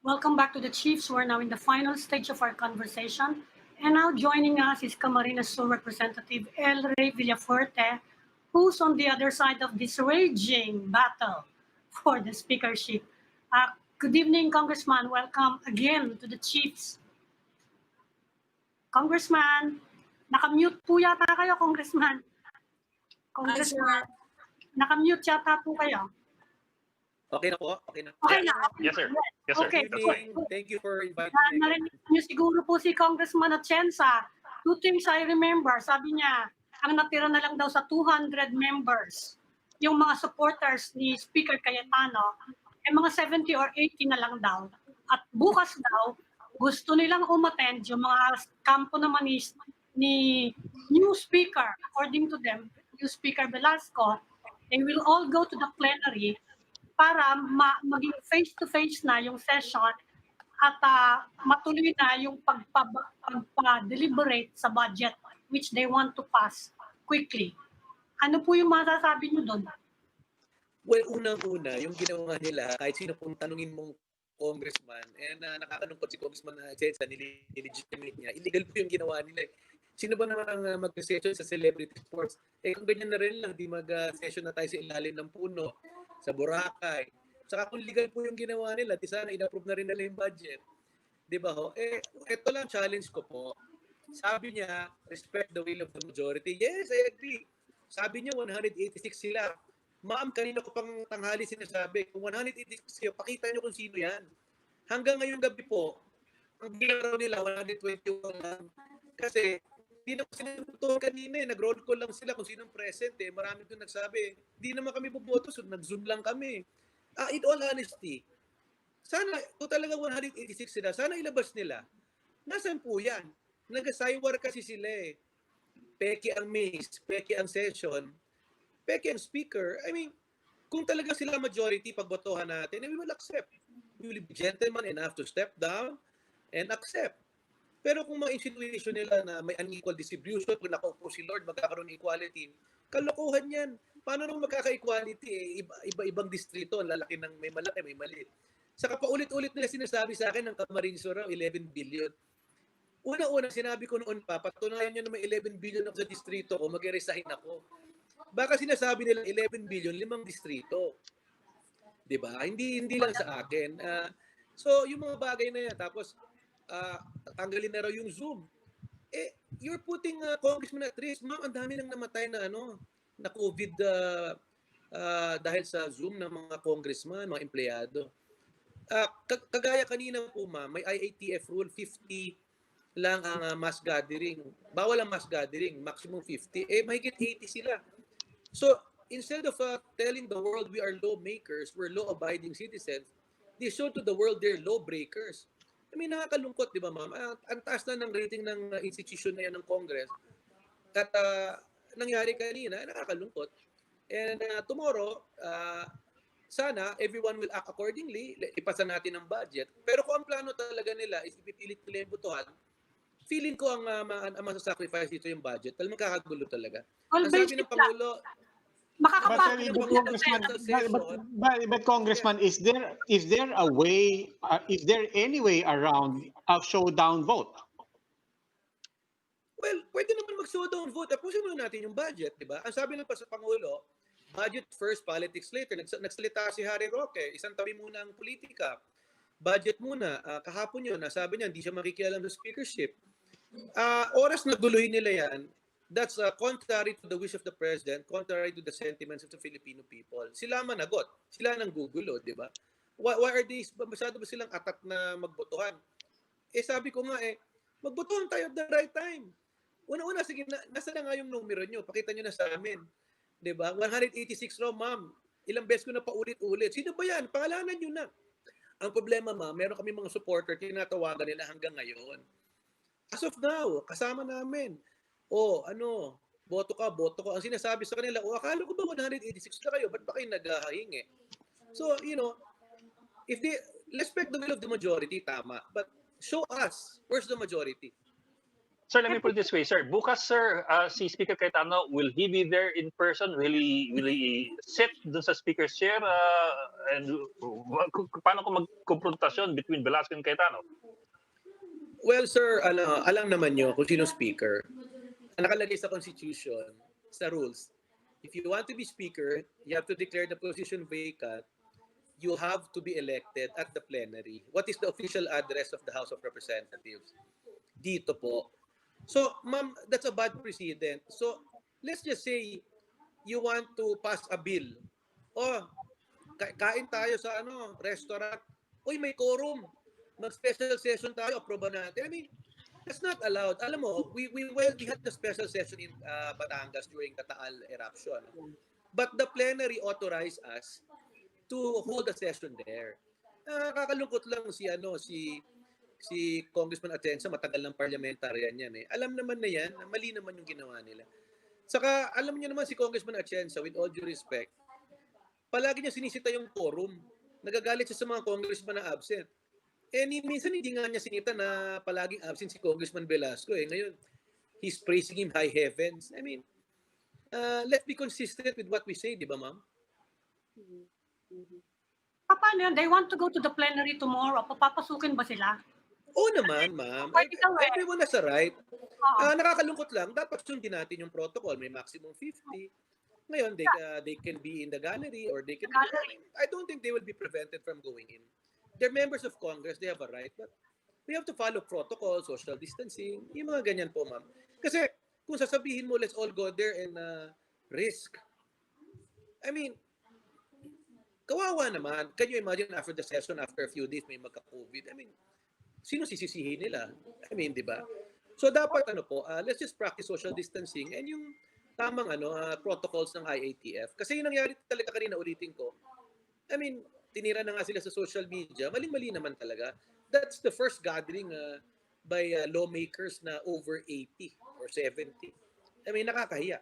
Welcome back to the Chiefs. We're now in the final stage of our conversation. And now joining us is Camarines Sur Representative Lray Villafuerte, who's on the other side of this raging battle for the speakership. Good evening, Congressman. Welcome again to the Chiefs. Congressman, nakamute po yata kayo, Congressman. Congressman, nakamute yata po kayo. Okay na po? Okay na. Okay na. Yes, sir. Yes, sir. Okay. That's fine. Thank you for inviting me. Narinig niyo siguro po si Congressman Atienza. Two things I remember. Sabi niya, ang natira na lang daw sa 200 members, yung mga supporters ni Speaker Cayetano, ay mga 70 or 80 na lang daw. At bukas daw, gusto nilang umattend yung mga kampo naman ni new speaker, according to them, new Speaker Velasco, they will all go to the plenary para maging face-to-face na yung session at matuloy na yung pagpa-deliberate sa budget which they want to pass quickly. Ano po yung masasabi nyo doon? Well, unang-una, yung ginawa nila, kahit sino pong tanungin mong congressman, and nakakalungkot si Congressman Atienza, nililegitimate niya, illegal po yung ginawa nila. Sino ba naman ang mag-session sa celebrity sports? Kung ganyan na rin lang, di mag-session na tayo sa ilalim ng puno, sa Boracay. Saka kung legal po yung ginawa nila, di sana in-approve na rin nila yung budget. Di ba ho? Ito lang challenge ko po. Sabi niya, respect the will of the majority. Yes, I agree. Sabi niya, 186 sila. Ma'am, kanina ko pang tanghali sinasabi, kung 186 kayo, pakita niyo kung sino yan. Hanggang ngayong gabi po, ang bilang raw nila, 121 lang. Kasi, hindi na sinututuhan kanina nag-roll call lang sila kung sinong present Marami doon nagsabi, hindi naman kami boboto, so nag-zoom lang kami. In all honesty, sana, kung talaga 186 sila, sana ilabas nila. Nasaan po yan? Nag-saywar kasi sila Peke ang miss, peke ang session, peke ang speaker. I mean, kung talaga sila majority, pagbotohan natin, we will accept. We will be gentleman enough to step down and accept. Pero kung mga insinuation nila na may unequal distribution, kung nakaupo si Lord, magkakaroon ng equality, kalokohan yan. Paano nung magkaka-equality? Iba-ibang distrito, ang lalaki ng may malaki, may maliit. Saka paulit-ulit nila sinasabi sa akin ng Camarines raw, 11 billion. Una-una, sinabi ko noon pa, patunayan nyo na may 11 billion ako sa distrito ko, mag-resign ako. Baka sinasabi nila 11 billion, 5 distrito. Diba? Hindi lang sa akin. So, yung mga bagay na yan, tapos, tanggalin na raw yung Zoom. You're putting congressman at risk. Ma'am, ang dami nang namatay na na COVID dahil sa Zoom ng mga congressman, mga empleyado. Kagaya kanina po ma'am, may IATF rule, 50 lang ang mass gathering. Bawal ang mass gathering, maximum 50. Mahigit 80 sila. So, instead of telling the world we are lawmakers, we're law-abiding citizens, they show to the world they're lawbreakers. I mean, nakakalungkot, di ba ma'am? Ang taas na ng rating ng institution na yan ng Congress. At nangyari kanina, nakakalungkot. And tomorrow, sana everyone will act accordingly. Ipasa natin ang budget. Pero kung ang plano talaga nila is ipipilit nila yung botohan, feeling ko ang masasacrifice dito yung budget. Talagang makakagulo talaga. Well, ang sabi ng Pangulo, But Congressman, is there a way? Is there any way around a showdown vote? Well, pwede naman mag-showdown vote. Tapusin muna natin yung budget, di ba? Ang sabi ng Pangulo, budget first, politics later. Nagsalita si Harry Roque, isang tabi muna ang politika. Budget muna. Kahapon yun, sabi niya, hindi siya makikialam sa speakership. Oras na guloy nila yan, that's contrary to the wish of the president, contrary to the sentiments of the Filipino people. Sila managot. Sila nang gugulo, di ba? Why are they, masyado ba silang atat na magbotohan? Sabi ko nga magbotohan tayo at the right time. Una-una, sige, nasa na nga yung numero nyo? Pakita nyo na sa amin. Di ba? 186 raw, ma'am. Ilang beses ko na paulit-ulit. Sino ba yan? Pangalanan nyo na. Ang problema, ma'am, meron kami mga supporter, tinatawagan nila hanggang ngayon. As of now, kasama namin. Boto ka. Ang sinasabi sa kanila, akala ko ba 186 na kayo? Ba't ba kayo naghahingi? So, if they respect the will of the majority, tama. But show us, where's the majority? Sir, let me put it this way, sir. Bukas, sir, si Speaker Cayetano, will he be there in person? Will he sit dun sa speaker's chair? And paano kung magkonfrontasyon between Velasco and Cayetano? Well, sir, alam naman nyo kung sino speaker. Nakalagay sa Constitution, sa rules. If you want to be speaker, you have to declare the position vacant. You have to be elected at the plenary. What is the official address of the House of Representatives? Dito po. So, ma'am, that's a bad precedent. So, let's just say you want to pass a bill. kain tayo sa restaurant. Uy, may quorum. Mag-special session tayo, approve natin. I mean, that's not allowed. Alam mo, we had the special session in Batangas during the Taal eruption. But the plenary authorized us to hold a session there. Kakalungkot lang si Congressman Atienza, matagal ng parliamentarian yan eh. Alam naman na yan, mali naman yung ginawa nila. Saka alam niyo naman si Congressman Atienza, with all due respect, palagi niya sinisita yung quorum. Nagagalit siya sa mga congressman na absent. Minsan hindi nga niya sinita na palaging absent si Congressman Velasco eh. Ngayon, he's praising him high heavens. I mean, let's be consistent with what we say, di ba, ma'am? Paano yun? They want to go to the plenary tomorrow. Papapasukin ba sila? Oo naman, ma'am. Everyone has a right. Nakakalungkot lang, dapat sundin natin yung protocol. May maximum 50. Ngayon, they can be in the gallery or they can be... I don't think they will be prevented from going in. They're members of Congress, they have a right, but we have to follow protocol, social distancing, yung mga ganyan po, ma'am. Kasi kung sasabihin mo, let's all go there and risk. I mean, kawawa naman. Can you imagine after the session, after a few days, may magka-COVID? I mean, sino sisisihin nila? I mean, di ba? So dapat let's just practice social distancing and yung tamang protocols ng IATF. Kasi yung nangyari talaga kanina, ulitin ko. I mean, tinira na nga sila sa social media. Mali-mali naman talaga. That's the first gathering by lawmakers na over 80 or 70. I mean, nakakahiya.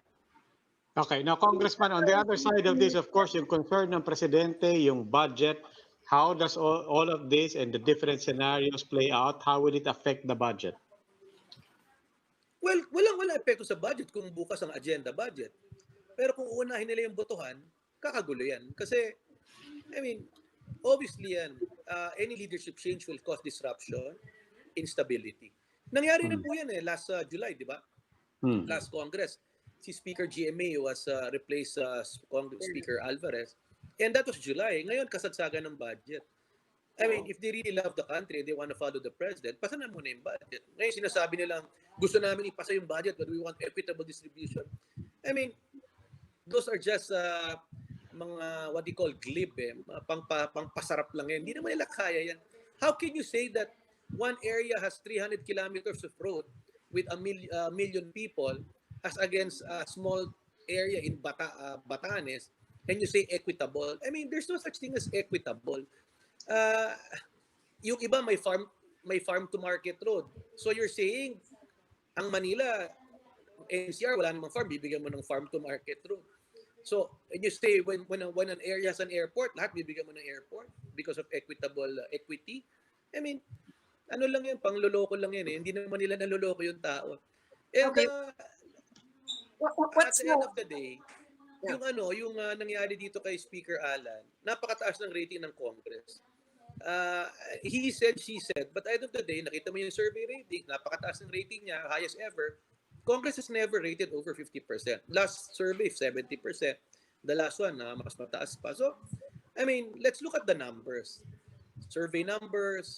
Okay, now Congressman, on the other side of this, of course, yung concern ng presidente, yung budget, how does all of this and the different scenarios play out? How will it affect the budget? Well, walang epekto sa budget kung bukas ang agenda budget. Pero kung uunahin nila yung botohan, kakagulo yan. Kasi, I mean, obviously yan, any leadership change will cause disruption, instability. Nangyari na po yan last July, di ba? Last Congress. Si Speaker GMA was replaced Speaker Alvarez. And that was July. Ngayon, kasagsagan ng budget. I mean, if they really love the country, they want to follow the president, pasa na muna yung budget. Ngayon, sinasabi nilang, gusto namin ipasa yung budget, but we want equitable distribution. I mean, those are just mga, what they call glib, pangpasarap lang yan. Hindi naman nila kaya yan. How can you say that one area has 300 kilometers of road with a million people as against a small area in Batanes, and you say equitable? I mean, there's no such thing as equitable. Yung iba may farm to market road. So you're saying ang Manila NCR wala namang farm, bibigyan mo ng farm to market road. So and you say when an area has an airport, lahat bibigyan mo ng airport because of equitable equity. I mean, ano lang yan, pangloloko lang yan eh. Hindi naman nila naloloko yung tao. And Okay. at the end of the day, yung nangyari dito kay Speaker Allan, napakataas ng rating ng Congress. He said, she said, but at the end of the day, nakita mo yung survey rating, napakataas ng rating niya, highest ever. Congress has never rated over 50%. Last survey, 70%. The last one, mas mataas pa. So, I mean, let's look at the numbers. Survey numbers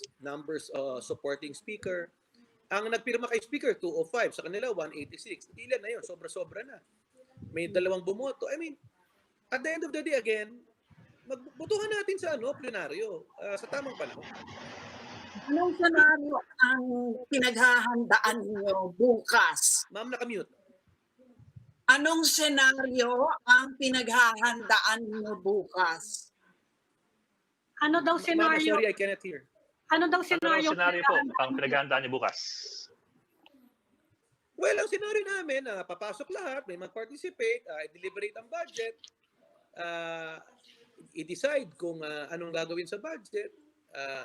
supporting Speaker. Ang nagpirma kay Speaker, 205. Sa kanila, 186. Ilan na yun? Sobra-sobra na. May dalawang bumoto. I mean, at the end of the day, again, magbutuhan natin sa plenaryo sa tamang panahon. Anong senaryo ang pinaghahandaan niyo bukas? Ma'am, nakamute. Anong senaryo ang pinaghahandaan niyo bukas? Ano daw Ma'am, senaryo? sorry, I cannot hear. Ano daw Ano senaryo? ang scenario po ang pinaghahandaan niyo bukas? Well, ang scenario namin, papasok lahat, may mag-participate, i-deliberate ang budget, i-decide kung anong gagawin sa budget,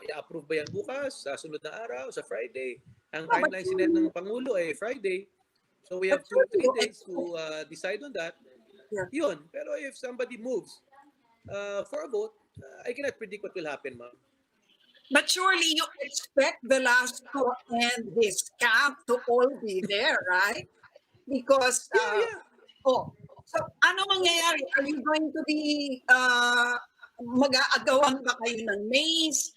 i-approve ba yan bukas, sa sunod na araw, sa Friday. Ang timeline sinet ng Pangulo ay Friday. So we have 2-3 days to decide on that. Yun. Pero if somebody moves for a vote, I cannot predict what will happen, ma'am. But surely you expect Velasco and his camp to all be there, right? Because, so ano mangyayari? Are you going to be, mag-aagawan ba kayo ng maze?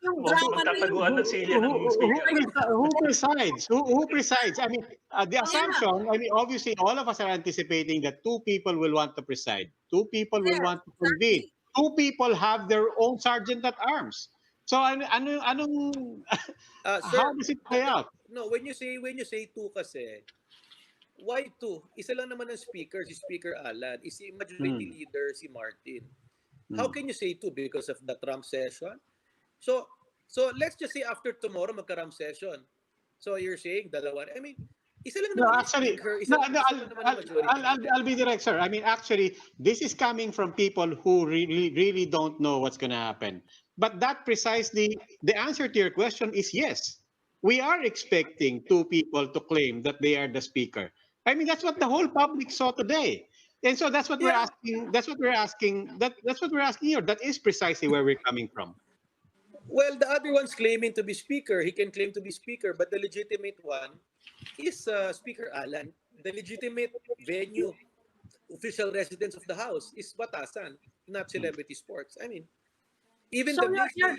Yung drama na Magtataguan ng silya ng speaker. Who presides? Who presides? I mean, the assumption, I mean, obviously, all of us are anticipating that two people will want to preside. 2 people will Yes, want to convene. 2 people have their own sergeant at arms. So anong how Sir, does it play out? no, when you say two kasi, why two? Isa lang naman ang speaker, si Speaker Allan. Si majority Hmm. leader, si Martin. How Hmm. can you say two? Because of the Trump session? So let's just say after tomorrow magka-Trump session. So you're saying dalawa. I mean, isa lang No, naman yung actually, speaker, no, isa lang naman yung majority leader. I'll be direct, sir. I mean, actually, this is coming from people who really don't know what's going to happen. But that precisely, the answer to your question is yes. We are expecting 2 people to claim that they are the speaker. I mean, that's what the whole public saw today. And so that's what we're Yeah. asking. That's what we're asking. That's what we're asking here. That is precisely where we're coming from. Well, the other one's claiming to be speaker. He can claim to be speaker, but the legitimate one is Speaker Allan. The legitimate venue, official residence of the House is Batasan, not Celebrity Sports. I mean, even So the mace they you're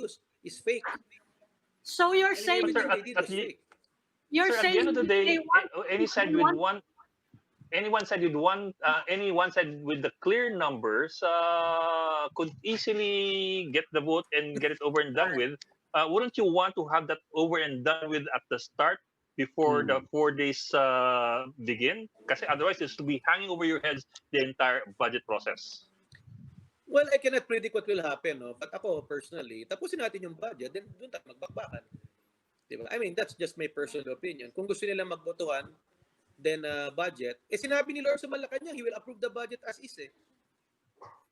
use is fake. so you're I mean, saying But sir, everything they did was fake. you're at the end saying of the they day, want any side they with want one anyone side with anyone side with the clear numbers could easily get the vote and get it over and done with. Wouldn't you want to have that over and done with at the start before the 4 days begin? Because otherwise, it's to be hanging over your heads the entire budget process. Well, I cannot predict what will happen, no? But ako, personally, tapusin natin yung budget, then doon tayo magbakbakan. Diba? I mean, that's just my personal opinion. Kung gusto nila magbotohan, then budget, sinabi ni Lord sa Malacanang, he will approve the budget as is eh.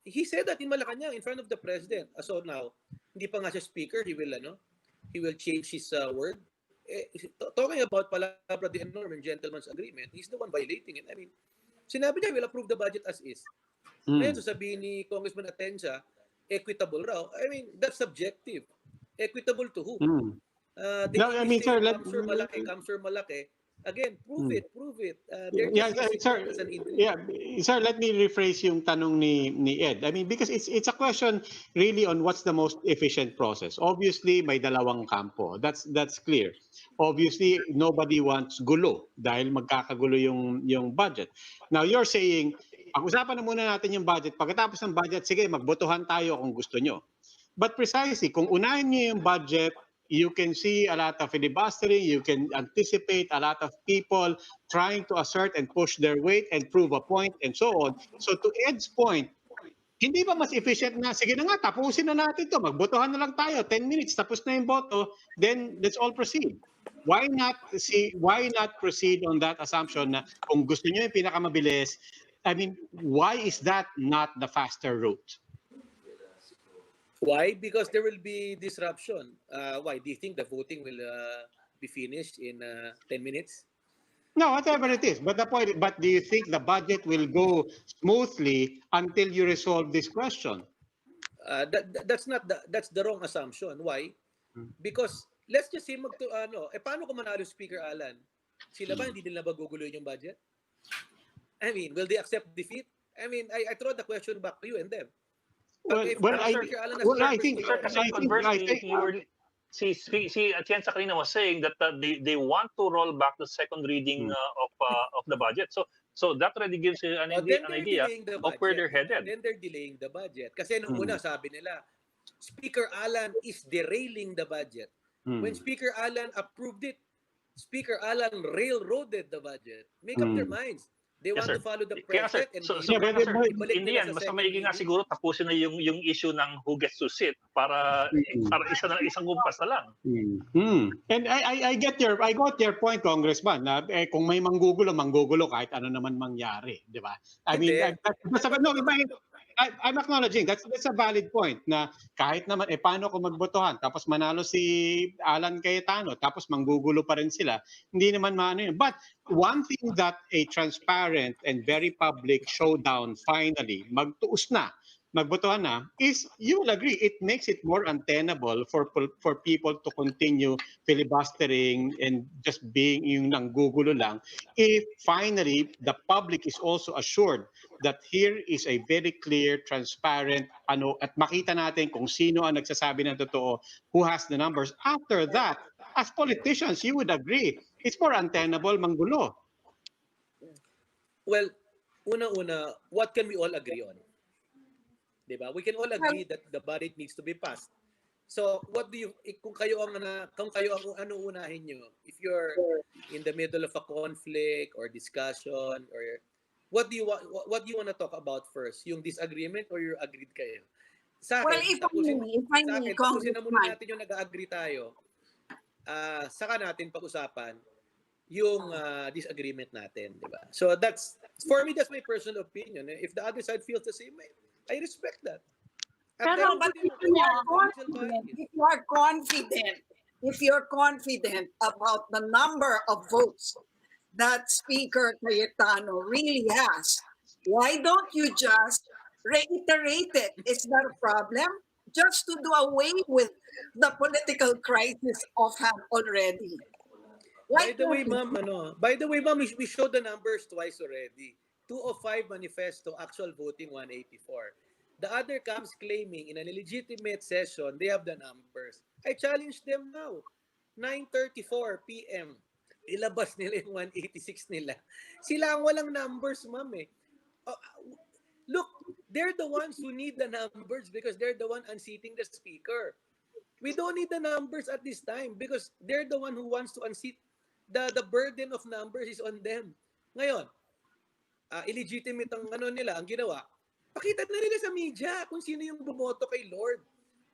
He said that in Malacanang in front of the president. So now, hindi pa nga siya speaker, he will change his word. Talking about palabra de enorme and gentleman's agreement, he's the one violating it. I mean, sinabi niya, he will approve the budget as is. Ngayon, sasabihin ni Congressman Atienza, equitable raw. I mean, that's subjective. Equitable to who? The No, I mean, English sir, saying, comes from malaki. Again, prove it. They're Yeah, just using sir. that as an intrigue. Yeah, sir. Let me rephrase yung tanong ni Ed. I mean, because it's a question really on what's the most efficient process. Obviously, may dalawang kampo. That's clear. Obviously, nobody wants gulo dahil magkakagulo yung budget. Now, you're saying, pag-usapan na muna natin yung budget. Pagkatapos ng budget, sige, magbotohan tayo kung gusto nyo. But precisely, kung unahin nyo yung budget, you can see a lot of filibustering, you can anticipate a lot of people trying to assert and push their weight and prove a point and so on. So to Ed's point, hindi ba mas efficient na, sige na nga, tapusin na natin to, magbotohan na lang tayo, 10 minutes, tapos na yung boto, then let's all proceed. Why not proceed on that assumption na kung gusto nyo yung pinakamabilis, I mean, why is that not the faster route? Why? Because there will be disruption. Why? Do you think the voting will be finished in 10 minutes? No, whatever it is. But do you think the budget will go smoothly until you resolve this question? That's the wrong assumption. Why? Because let's just say paano kung manalo Speaker Allan? Sila ba hindi nila baguguloyin yung budget? I mean, will they accept defeat? I mean, I throw the question back to you and them. I think conversely, si Atienza kanina was saying that they want to roll back the second reading of the budget. So that already gives you an idea of where they're headed. Then they're delaying the budget. Kasi nung una sabi nila, Speaker Allan is derailing the budget. When Speaker Allan approved it, Speaker Allan railroaded the budget. Make up their minds. They want to follow the president. In the end, mas maigi nga siguro tapusin na yung issue ng who gets to sit para isang gumpas na lang. And I got your point, Congressman, na kung may manggugulo kahit ano naman mangyari, di ba? I mean, I'm acknowledging that's a valid point na kahit naman paano kung magbotohan tapos manalo si Alan Cayetano tapos manggugulo pa rin sila, hindi naman maano yun. But one thing that a transparent and very public showdown finally magbotohan na is, you will agree, it makes it more untenable for people to continue filibustering and just being yung nanggugulo lang if finally the public is also assured that here is a very clear, transparent, at makita natin kung sino ang nagsasabi ng totoo, who has the numbers. After that, as politicians, you would agree, it's more untenable manggulo. Well, una-una, what can we all agree on? Diba? We can all agree that the budget needs to be passed. So, what do you, kung kayo ang ano unahin nyo, if you're in the middle of a conflict or discussion, or what do you want to talk about first? Yung disagreement or yung agreed kayo? Sa akin, Well, if I may, tapusin na muna Congressman, natin yung nag-agree tayo. Saka natin pag-usapan yung disagreement natin, di ba? So that's, for me, that's my personal opinion. If the other side feels the same way, I respect that. Pero but if you are confident about the number of votes that Speaker Cayetano really has, why don't you just reiterate it? Is that a problem? Just to do away with the political crisis of hand already. By the way, ma'am, we showed the numbers twice already. 205 manifesto, actual voting 184. The other camps claiming in an illegitimate session, they have the numbers. I challenge them now. 9:34 p.m. Ilabas nila yung 186 nila. Sila ang walang numbers, ma'am eh. Look, they're the ones who need the numbers because they're the one unseating the speaker. We don't need the numbers at this time because they're the one who wants to unseat. The burden of numbers is on them. Ngayon, illegitimate ang nila, ang ginawa. Pakita na nila sa media kung sino yung bumoto kay Lord.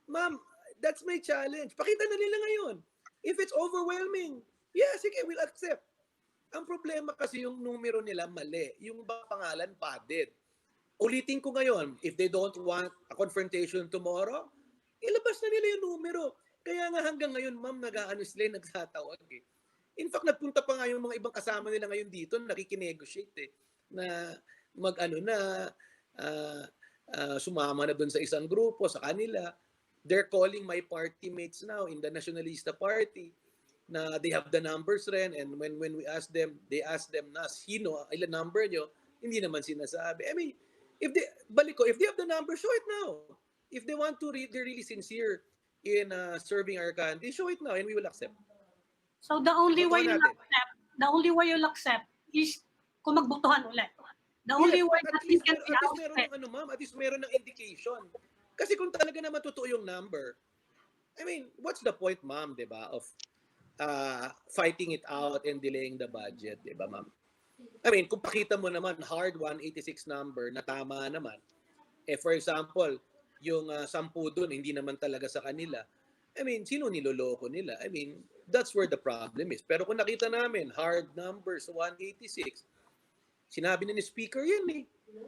Ma'am, that's my challenge. Pakita na nila ngayon. If it's overwhelming, yeah, sige, we'll accept. Ang problema kasi yung numero nila mali. Yung pangalan padded. Ulitin ko ngayon, if they don't want a confrontation tomorrow, ilabas na nila yung numero. Kaya nga hanggang ngayon, ma'am, nag-aano sila, nagtatawag eh. In fact, nagpunta pa nga yung mga ibang kasama nila ngayon dito, nakikinegotiate eh, na sumama na doon sa isang grupo, sa kanila. They're calling my party mates now in the Nationalista Party na they have the numbers rin, and when we ask them, they ask them na, sino, ilan number nyo, hindi naman sinasabi. I mean, if they have the numbers, show it now. If they want to they're really sincere in serving our country, show it now and we will accept. So the only way you'll accept is kung magbotohan ulit. The only way that we can at least meron ng indication. Kasi kung talaga naman totoo yung number, I mean, what's the point, ma'am, diba, of fighting it out and delaying the budget, diba, ma'am? I mean, kung pakita mo naman hard 186 number na tama naman, for example, yung 10 doon, hindi naman talaga sa kanila. I mean, sino niloloko nila? I mean, that's where the problem is. Pero kung nakita namin, hard numbers, 186, sinabi na ni Speaker yan eh.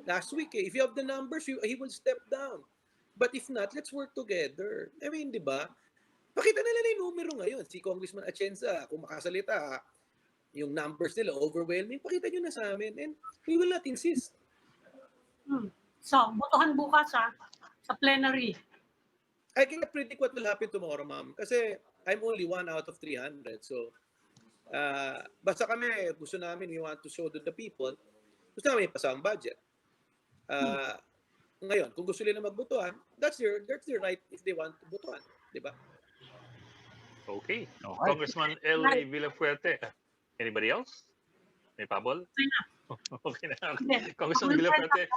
Last week eh. If you have the numbers, he will step down. But if not, let's work together. I mean, di ba? Pakita na nila yung numero ngayon. Si Congressman Atienza, kung makasalita, yung numbers nila overwhelming, pakita nyo na sa amin. And we will not insist. So, botohan bukas sa plenary. I cannot predict what will happen tomorrow, ma'am. Kasi I'm only 1 out of 300. So, basta kami, gusto namin, we want to show to the people, gusto namin ipasa ang budget. Ngayon, kung gusto nila magbotohan, that's their right if they want to botohan. Diba? Okay. Congressman Lray Villafuerte. Anybody else? May pabol? Okay na. Congressman Villafuerte,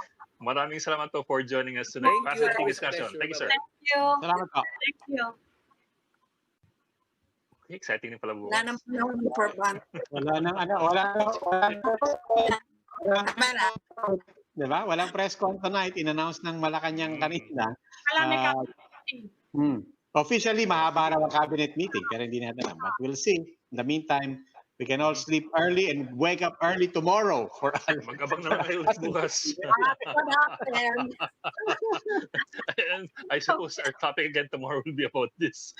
maraming salamat po for joining us tonight. Fascinating discussion. Thank you, sir. Thank you. Salamat po. Thank you. Okay, exciting din pala bukas. Wala nang panahon for ban. Diba? Walang press con tonight. In-announce ng Malacanang kanina. Officially, mahaba raw ang cabinet meeting, pero hindi natin alam. But we'll see. In the meantime, we can all sleep early and wake up early tomorrow for Mag-abang naman kayo bukas. What happened? And I suppose our topic again tomorrow will be about this.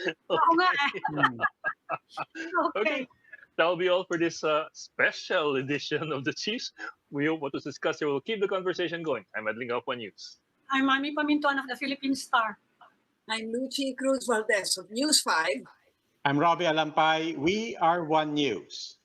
Okay. That will be all for this special edition of the Chiefs. We hope what was discussed here will keep the conversation going. I'm Adling Gaupo News. I'm Mami Pamintuan of the Philippine Star. I'm Lucy Cruz Valdez of News 5. I'm Robbie Alampay. We are One News.